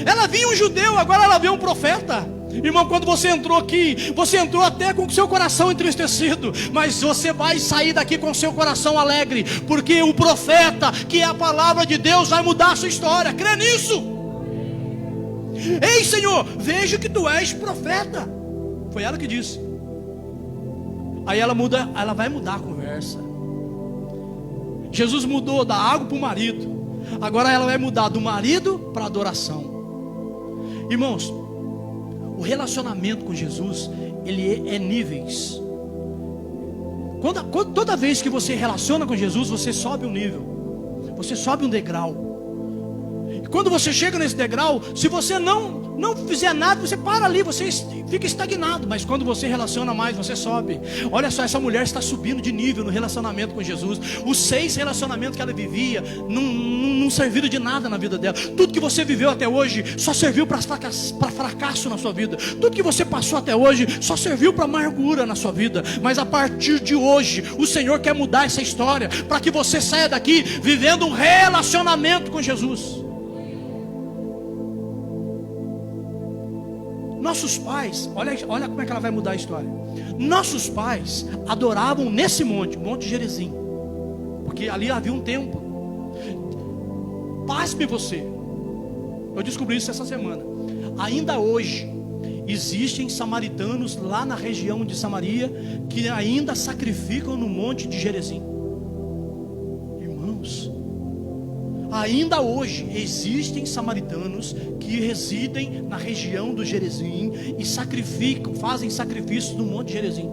Ela via um judeu, agora ela vê um profeta. Irmão, quando você entrou aqui, você entrou até com o seu coração entristecido, mas você vai sair daqui com o seu coração alegre, porque o profeta, que é a palavra de Deus, vai mudar a sua história. Crê nisso. Ei, Senhor, vejo que tu és profeta. Foi ela que disse. Aí ela vai mudar a conversa. Jesus mudou da água para o marido. Agora ela vai mudar do marido para a adoração. Irmãos, o relacionamento com Jesus, ele é níveis. Toda vez que você relaciona com Jesus, você sobe um nível, você sobe um degrau. E quando você chega nesse degrau, se você não fizer nada, você para ali, você fica estagnado. Mas quando você relaciona mais, você sobe. Olha só, essa mulher está subindo de nível no relacionamento com Jesus. Os 6 relacionamentos que ela vivia não serviram de nada na vida dela. Tudo que você viveu até hoje só serviu para fracasso na sua vida. Tudo que você passou até hoje só serviu para amargura na sua vida. Mas a partir de hoje, o Senhor quer mudar essa história, para que você saia daqui vivendo um relacionamento com Jesus. Nossos pais, olha como é que ela vai mudar a história. Nossos pais adoravam nesse monte, o Monte Gerizim. porque ali havia um templo. Pasme você, eu descobri isso essa semana. Ainda hoje existem samaritanos lá na região de Samaria que ainda sacrificam no monte de Gerizim. Irmãos, ainda hoje existem samaritanos que residem na região do Gerizim e sacrificam, fazem sacrifícios no monte de Gerizim.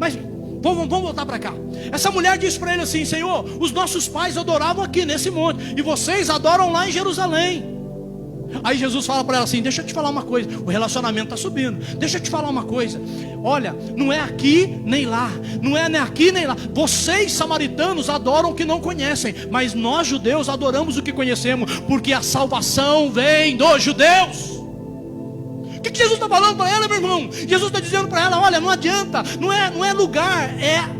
Mas vamos voltar para cá. Essa mulher disse para ele assim: Senhor, os nossos pais adoravam aqui nesse monte, e vocês adoram lá em Jerusalém. Aí Jesus fala para ela assim: deixa eu te falar uma coisa, o relacionamento está subindo. Deixa eu te falar uma coisa, olha, não é aqui nem lá, não é nem aqui nem lá. Vocês samaritanos adoram o que não conhecem, mas nós judeus adoramos o que conhecemos, porque a salvação vem dos judeus. O que Jesus está falando para ela, meu irmão? Jesus está dizendo para ela: olha, não adianta, não é lugar,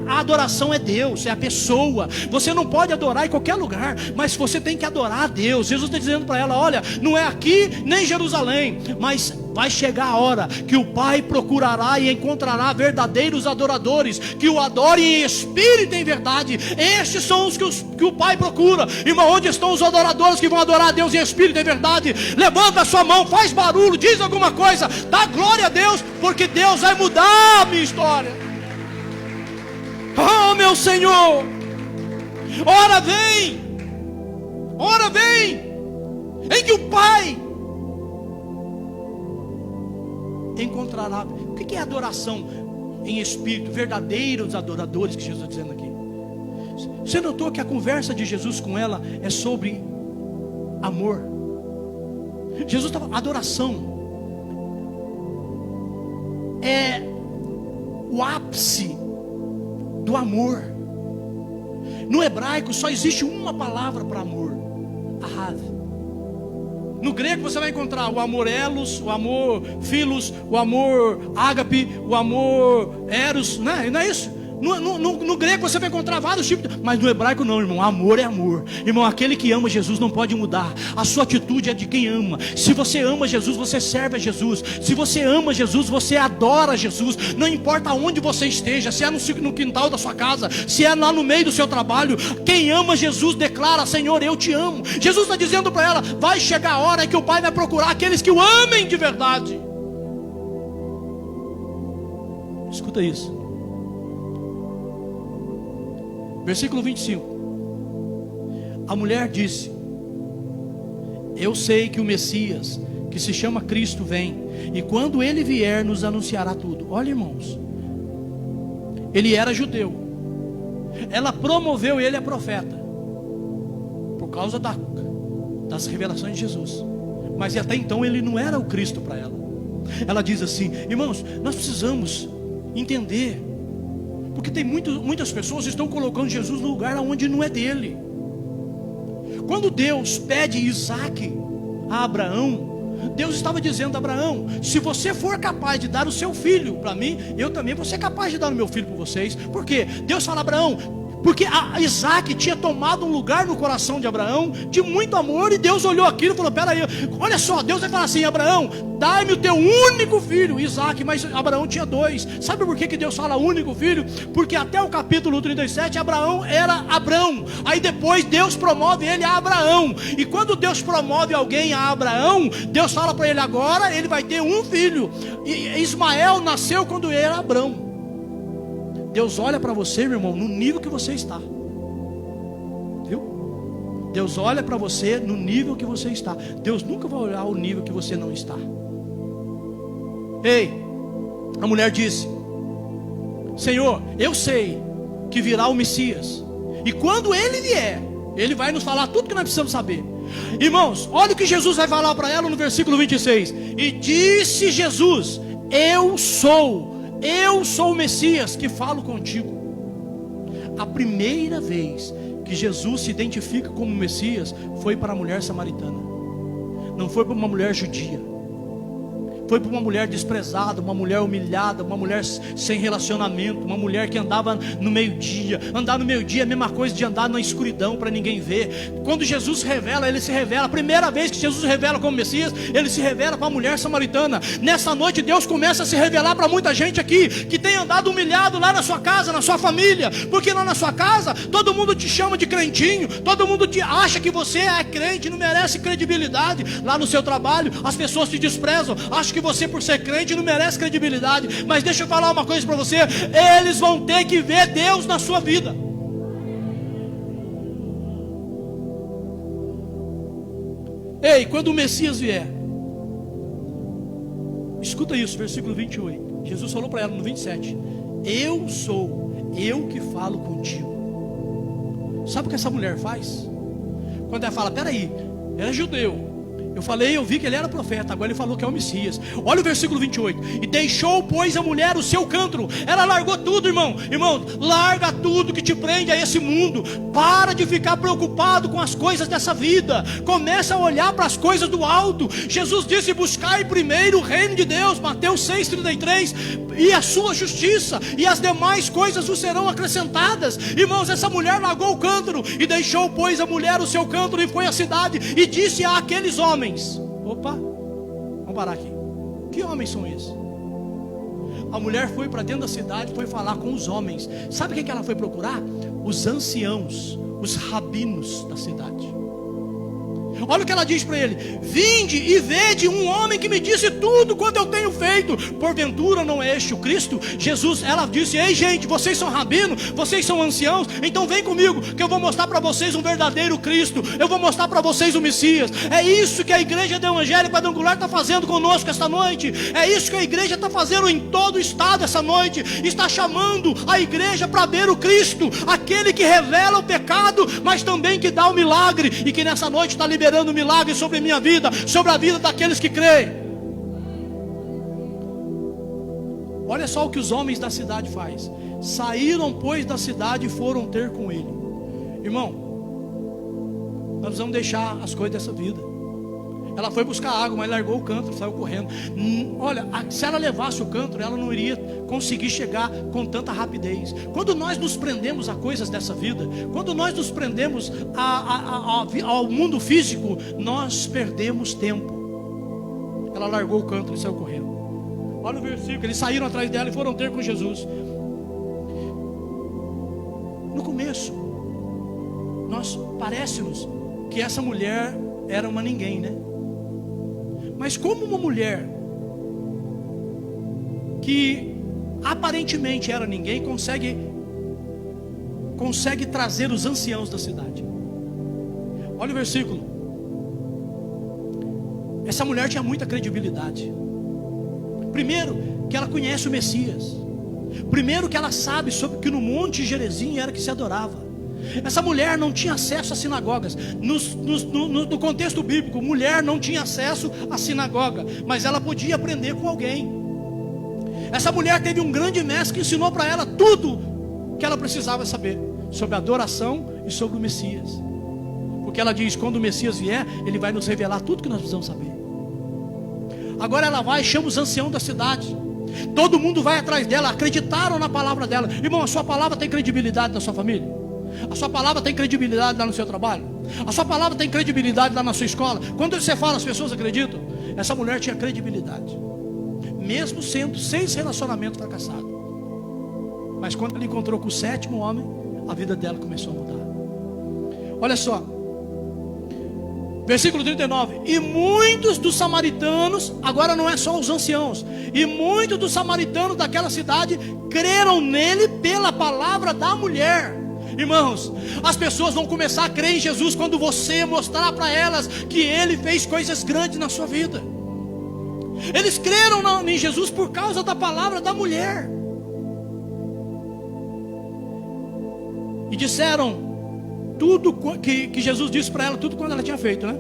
a adoração é Deus, é a pessoa. Você não pode adorar em qualquer lugar, mas você tem que adorar a Deus. Jesus está dizendo para ela: olha, não é aqui nem Jerusalém, mas vai chegar a hora que o Pai procurará e encontrará verdadeiros adoradores, que o adorem em espírito e em verdade. Estes são os que o Pai procura. Irmão, onde estão os adoradores que vão adorar a Deus em espírito e em verdade? Levanta a sua mão, faz barulho, diz alguma coisa, dá glória a Deus, porque Deus vai mudar a minha história. Oh, meu Senhor, ora vem em que o Pai encontrará. O que é adoração em espírito? Verdadeiros adoradores, que Jesus está dizendo aqui. Você notou que a conversa de Jesus com ela é sobre amor? Jesus estava, adoração é o ápice do amor. No hebraico só existe uma palavra para amor: ahav. No grego você vai encontrar o amor elos, o amor filos, o amor ágape, o amor eros, né? Não é isso? No grego você vai encontrar vários tipos, mas no hebraico não, irmão. Amor é amor. Irmão, aquele que ama Jesus não pode mudar. A sua atitude é de quem ama. Se você ama Jesus, você serve a Jesus. Se você ama Jesus, você adora Jesus. Não importa onde você esteja, se é no quintal da sua casa, se é lá no meio do seu trabalho. Quem ama Jesus declara: Senhor, eu te amo. Jesus está dizendo para ela: vai chegar a hora em que o Pai vai procurar aqueles que o amem de verdade. Escuta isso. Versículo 25. A mulher disse: eu sei que o Messias, que se chama Cristo, vem, e quando ele vier nos anunciará tudo. Olha, irmãos, ele era judeu, ela promoveu ele a profeta por causa das revelações de Jesus, mas até então ele não era o Cristo para ela. Ela diz assim: irmãos, nós precisamos entender, porque tem muitas pessoas que estão colocando Jesus no lugar onde não é dele. Quando Deus pede Isaac a Abraão, Deus estava dizendo a Abraão: se você for capaz de dar o seu filho para mim, eu também vou ser capaz de dar o meu filho para vocês. Por quê? Deus fala a Abraão, porque Isaac tinha tomado um lugar no coração de Abraão de muito amor, e Deus olhou aquilo e falou: peraí, olha só, Deus vai falar assim: Abraão, dai-me o teu único filho, Isaac. Mas Abraão tinha dois. Sabe por que Deus fala único filho? Porque até o capítulo 37 Abraão era Abrão, aí depois Deus promove ele a Abraão. E quando Deus promove alguém a Abraão, Deus fala para ele: agora ele vai ter um filho. E Ismael nasceu quando ele era Abrão. Deus olha para você, meu irmão, no nível que você está. Viu? Deus olha para você no nível que você está. Deus nunca vai olhar o nível que você não está. Ei, a mulher disse: Senhor, eu sei que virá o Messias, e quando ele vier, ele vai nos falar tudo que nós precisamos saber. Irmãos, olha o que Jesus vai falar para ela no versículo 26. E disse Jesus: eu sou o Messias que falo contigo. A primeira vez que Jesus se identifica como Messias foi para a mulher samaritana, não foi para uma mulher judia, foi para uma mulher desprezada, uma mulher humilhada, uma mulher sem relacionamento, uma mulher que andava no meio-dia. Andar no meio-dia é a mesma coisa de andar na escuridão para ninguém ver. Quando Jesus revela, ele se revela. A primeira vez que Jesus revela como Messias, ele se revela para a mulher samaritana. Nessa noite Deus começa a se revelar para muita gente aqui que tem andado humilhado lá na sua casa, na sua família, porque lá na sua casa todo mundo te chama de crentinho, todo mundo te acha que você é crente, não merece credibilidade. Lá no seu trabalho as pessoas te desprezam, acham que você por ser crente não merece credibilidade. Mas deixa eu falar uma coisa para você: eles vão ter que ver Deus na sua vida. Ei, quando o Messias vier, escuta isso, versículo 28. Jesus falou para ela no 27: eu sou, eu que falo contigo. Sabe o que essa mulher faz? Quando ela fala, peraí, era judeu, eu vi que ele era profeta, agora ele falou que é o Messias. Olha o versículo 28. E deixou, pois, a mulher o seu cântaro. Ela largou tudo, irmão. Irmão, larga tudo que te prende a esse mundo. Para de ficar preocupado com as coisas dessa vida. Começa a olhar para as coisas do alto. Jesus disse: buscai primeiro o reino de Deus, Mateus 6,33, e a sua justiça, e as demais coisas vos serão acrescentadas. Irmãos, essa mulher largou o cântaro. E deixou, pois, a mulher o seu cântaro, e foi à cidade, e disse àqueles homens. Opa, vamos parar aqui. Que homens são esses? A mulher foi para dentro da cidade, foi falar com os homens. Sabe o que ela foi procurar? Os anciãos, os rabinos da cidade. Olha o que ela diz para ele: vinde e vede um homem que me disse tudo quanto eu tenho feito. Porventura não é este o Cristo? Jesus, ela disse: ei gente, vocês são rabinos, vocês são anciãos, então vem comigo que eu vou mostrar para vocês um verdadeiro Cristo. Eu vou mostrar para vocês o Messias. É isso que a igreja do Evangelho Quadrangular está fazendo conosco esta noite. É isso que a igreja está fazendo em todo o estado essa noite. Está chamando a igreja para ver o Cristo, aquele que revela o pecado, mas também que dá o milagre. E que nessa noite está liberando milagre sobre a minha vida, sobre a vida daqueles que creem. Olha só o que os homens da cidade fazem. Saíram, pois, da cidade e foram ter com ele. Irmão, nós precisamos deixar as coisas dessa vida. Ela foi buscar água, mas largou o cântaro, saiu correndo. Olha, se ela levasse o cântaro, ela não iria conseguir chegar com tanta rapidez. Quando nós nos prendemos a coisas dessa vida, quando nós nos prendemos ao mundo físico, nós perdemos tempo. Ela largou o cântaro e saiu correndo. Olha o versículo: eles saíram atrás dela e foram ter com Jesus. No começo, parece-nos que essa mulher era uma ninguém, né? Mas como uma mulher que aparentemente era ninguém consegue trazer os anciãos da cidade. Olha o versículo. Essa mulher tinha muita credibilidade. Primeiro, que ela conhece o Messias. Primeiro, que ela sabe sobre que no Monte Gerizim era que se adorava. Essa mulher não tinha acesso às sinagogas. No contexto bíblico, mulher não tinha acesso à sinagoga, mas ela podia aprender com alguém. Essa mulher teve um grande mestre que ensinou para ela tudo que ela precisava saber sobre a adoração e sobre o Messias. Porque ela diz: quando o Messias vier, ele vai nos revelar tudo que nós precisamos saber. Agora ela vai e chama os anciãos da cidade. Todo mundo vai atrás dela, acreditaram na palavra dela. Irmão, a sua palavra tem credibilidade na sua família? A sua palavra tem credibilidade lá no seu trabalho? A sua palavra tem credibilidade lá na sua escola? Quando você fala, as pessoas acreditam? Essa mulher tinha credibilidade, mesmo sendo 6 relacionamentos fracassados. Mas quando ela encontrou com o 7º homem, a vida dela começou a mudar. Olha só, versículo 39. E muitos dos samaritanos, agora não é só os anciãos, e muitos dos samaritanos daquela cidade creram nele pela palavra da mulher. Irmãos, as pessoas vão começar a crer em Jesus quando você mostrar para elas que Ele fez coisas grandes na sua vida. Eles creram em Jesus por causa da palavra da mulher. E disseram tudo que Jesus disse para ela, tudo quando ela tinha feito, né?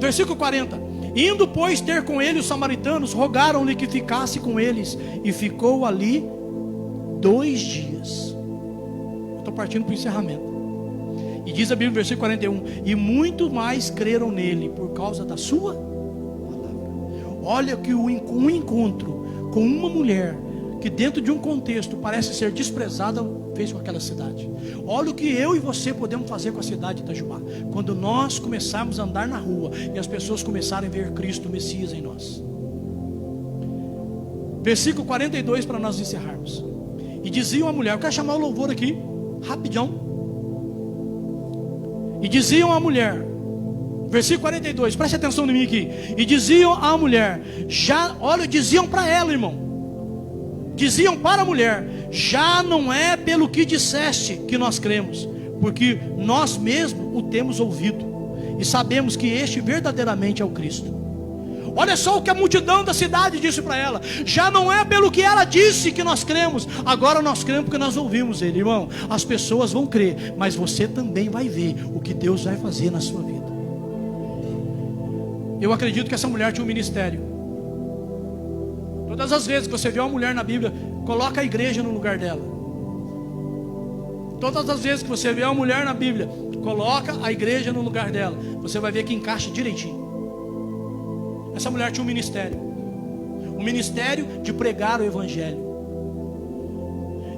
Versículo 40. Indo, pois, ter com ele os samaritanos, rogaram-lhe que ficasse com eles. E ficou ali 2 dias. Estou partindo para o encerramento. E diz a Bíblia no versículo 41: e muito mais creram nele por causa da sua palavra. Olha que um encontro com uma mulher que dentro de um contexto parece ser desprezada, fez com aquela cidade. Olha o que eu e você podemos fazer com a cidade de Itajubá, quando nós começarmos a andar na rua e as pessoas começarem a ver Cristo, o Messias em nós. Versículo 42 para nós encerrarmos. E diziam a mulher, eu quero chamar o louvor aqui, rapidão. E diziam à mulher, versículo 42, preste atenção em mim aqui. E diziam à mulher, diziam para ela, irmão. Diziam para a mulher, já não é pelo que disseste que nós cremos, porque nós mesmos o temos ouvido, e sabemos que este verdadeiramente é o Cristo. Olha só o que a multidão da cidade disse para ela. Já não é pelo que ela disse que nós cremos, agora nós cremos porque nós ouvimos ele. Irmão, as pessoas vão crer, mas você também vai ver o que Deus vai fazer na sua vida. Eu acredito que essa mulher tinha um ministério. Todas as vezes que você vê uma mulher na Bíblia, coloca a igreja no lugar dela. Todas as vezes que você vê uma mulher na Bíblia, coloca a igreja no lugar dela. Você vai ver que encaixa direitinho. Essa mulher tinha um ministério. Um ministério de pregar o Evangelho.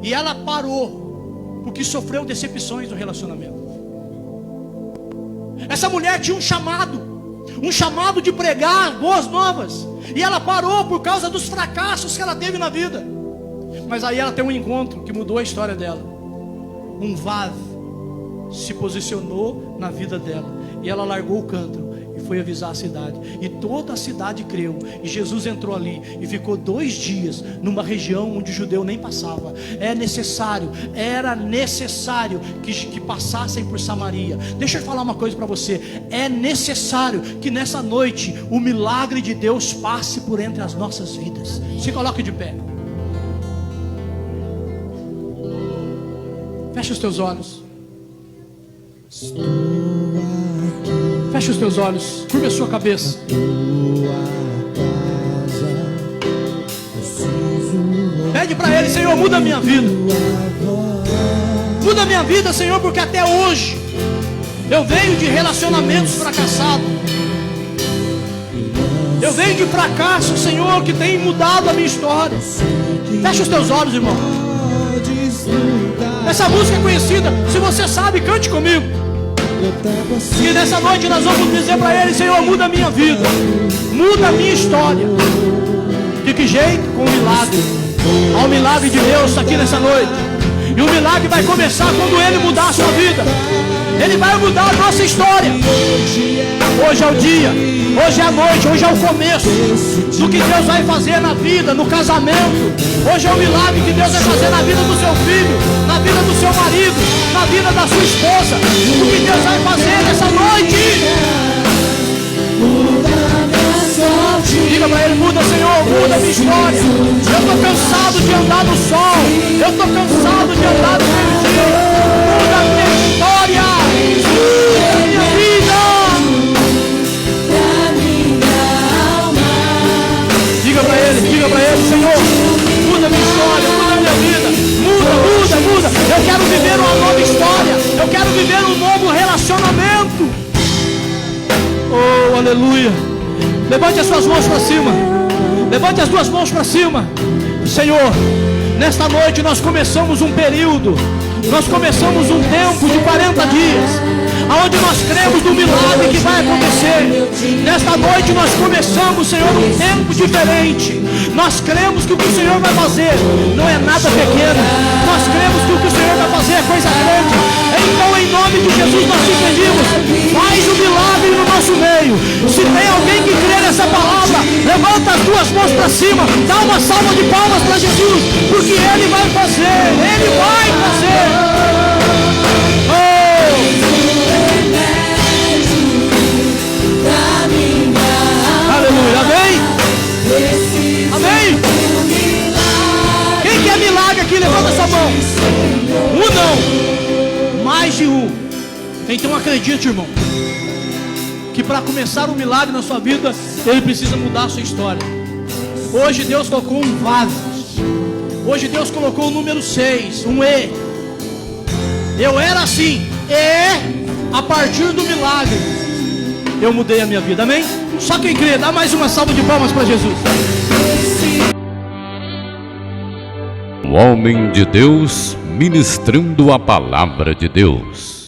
E ela parou, porque sofreu decepções no relacionamento. Essa mulher tinha um chamado de pregar boas novas. E ela parou por causa dos fracassos que ela teve na vida. Mas aí ela tem um encontro que mudou a história dela. Um Vav se posicionou na vida dela. E ela largou o cântaro e foi avisar a cidade. E toda a cidade creu. E Jesus entrou ali e ficou 2 dias numa região onde o judeu nem passava. Era necessário que passassem por Samaria. Deixa eu falar uma coisa para você. É necessário que nessa noite o milagre de Deus passe por entre as nossas vidas. Se coloque de pé. Fecha os teus olhos. Fecha os teus olhos, curva a sua cabeça. Pede para Ele, Senhor, muda a minha vida. Muda a minha vida, Senhor, porque até hoje eu venho de relacionamentos fracassados. Eu venho de fracasso, Senhor, que tem mudado a minha história. Fecha os teus olhos, irmão. Essa música é conhecida. Se você sabe, cante comigo. E nessa noite nós vamos dizer para Ele, Senhor, muda a minha vida, muda a minha história. De que jeito? Com um milagre. Há um milagre de Deus aqui nessa noite. E o milagre vai começar quando Ele mudar a sua vida. Ele vai mudar a nossa história. Hoje é o dia, hoje é a noite, hoje é o começo do que Deus vai fazer na vida, no casamento. Hoje é o milagre que Deus vai fazer na vida do seu filho, na vida do seu marido, na vida da sua esposa. O que Deus vai fazer nessa noite. Diga para Ele, muda, Senhor, muda a minha história. Eu estou cansado de andar no sol. Eu estou cansado de andar no meio-dia. Muda a minha história. Muda a minha vida. Diga para Ele, Senhor, muda a minha história, muda a minha vida. Muda. Eu quero viver uma nova história. Eu quero viver um novo relacionamento. Oh, aleluia. Levante as suas mãos para cima. Levante as duas mãos para cima. Senhor, nesta noite nós começamos um período. Nós começamos um tempo de 40 dias, aonde nós cremos no milagre que vai acontecer. Nesta noite nós começamos, Senhor, um tempo diferente. Nós cremos que o que o Senhor vai fazer não é nada pequeno. Nós cremos que o que o Senhor vai fazer é coisa grande. Então, em nome de Jesus, nós te pedimos, faz o milagre no nosso meio. Se tem alguém que crê nessa palavra, levanta as duas mãos para cima, dá uma salva de palmas para Jesus, porque Ele vai fazer. Ele vai fazer. Aleluia, amém? Amém? Quem quer milagre aqui, levanta sua mão. Um não, mais de um. Então acredite, irmão, que para começar um milagre na sua vida, Ele precisa mudar a sua história. Hoje Deus colocou um vaso. Hoje Deus colocou o número 6, um E. Eu era assim, e a partir do milagre eu mudei a minha vida, amém? Só quem crê, dá mais uma salva de palmas para Jesus. Um homem de Deus ministrando a palavra de Deus.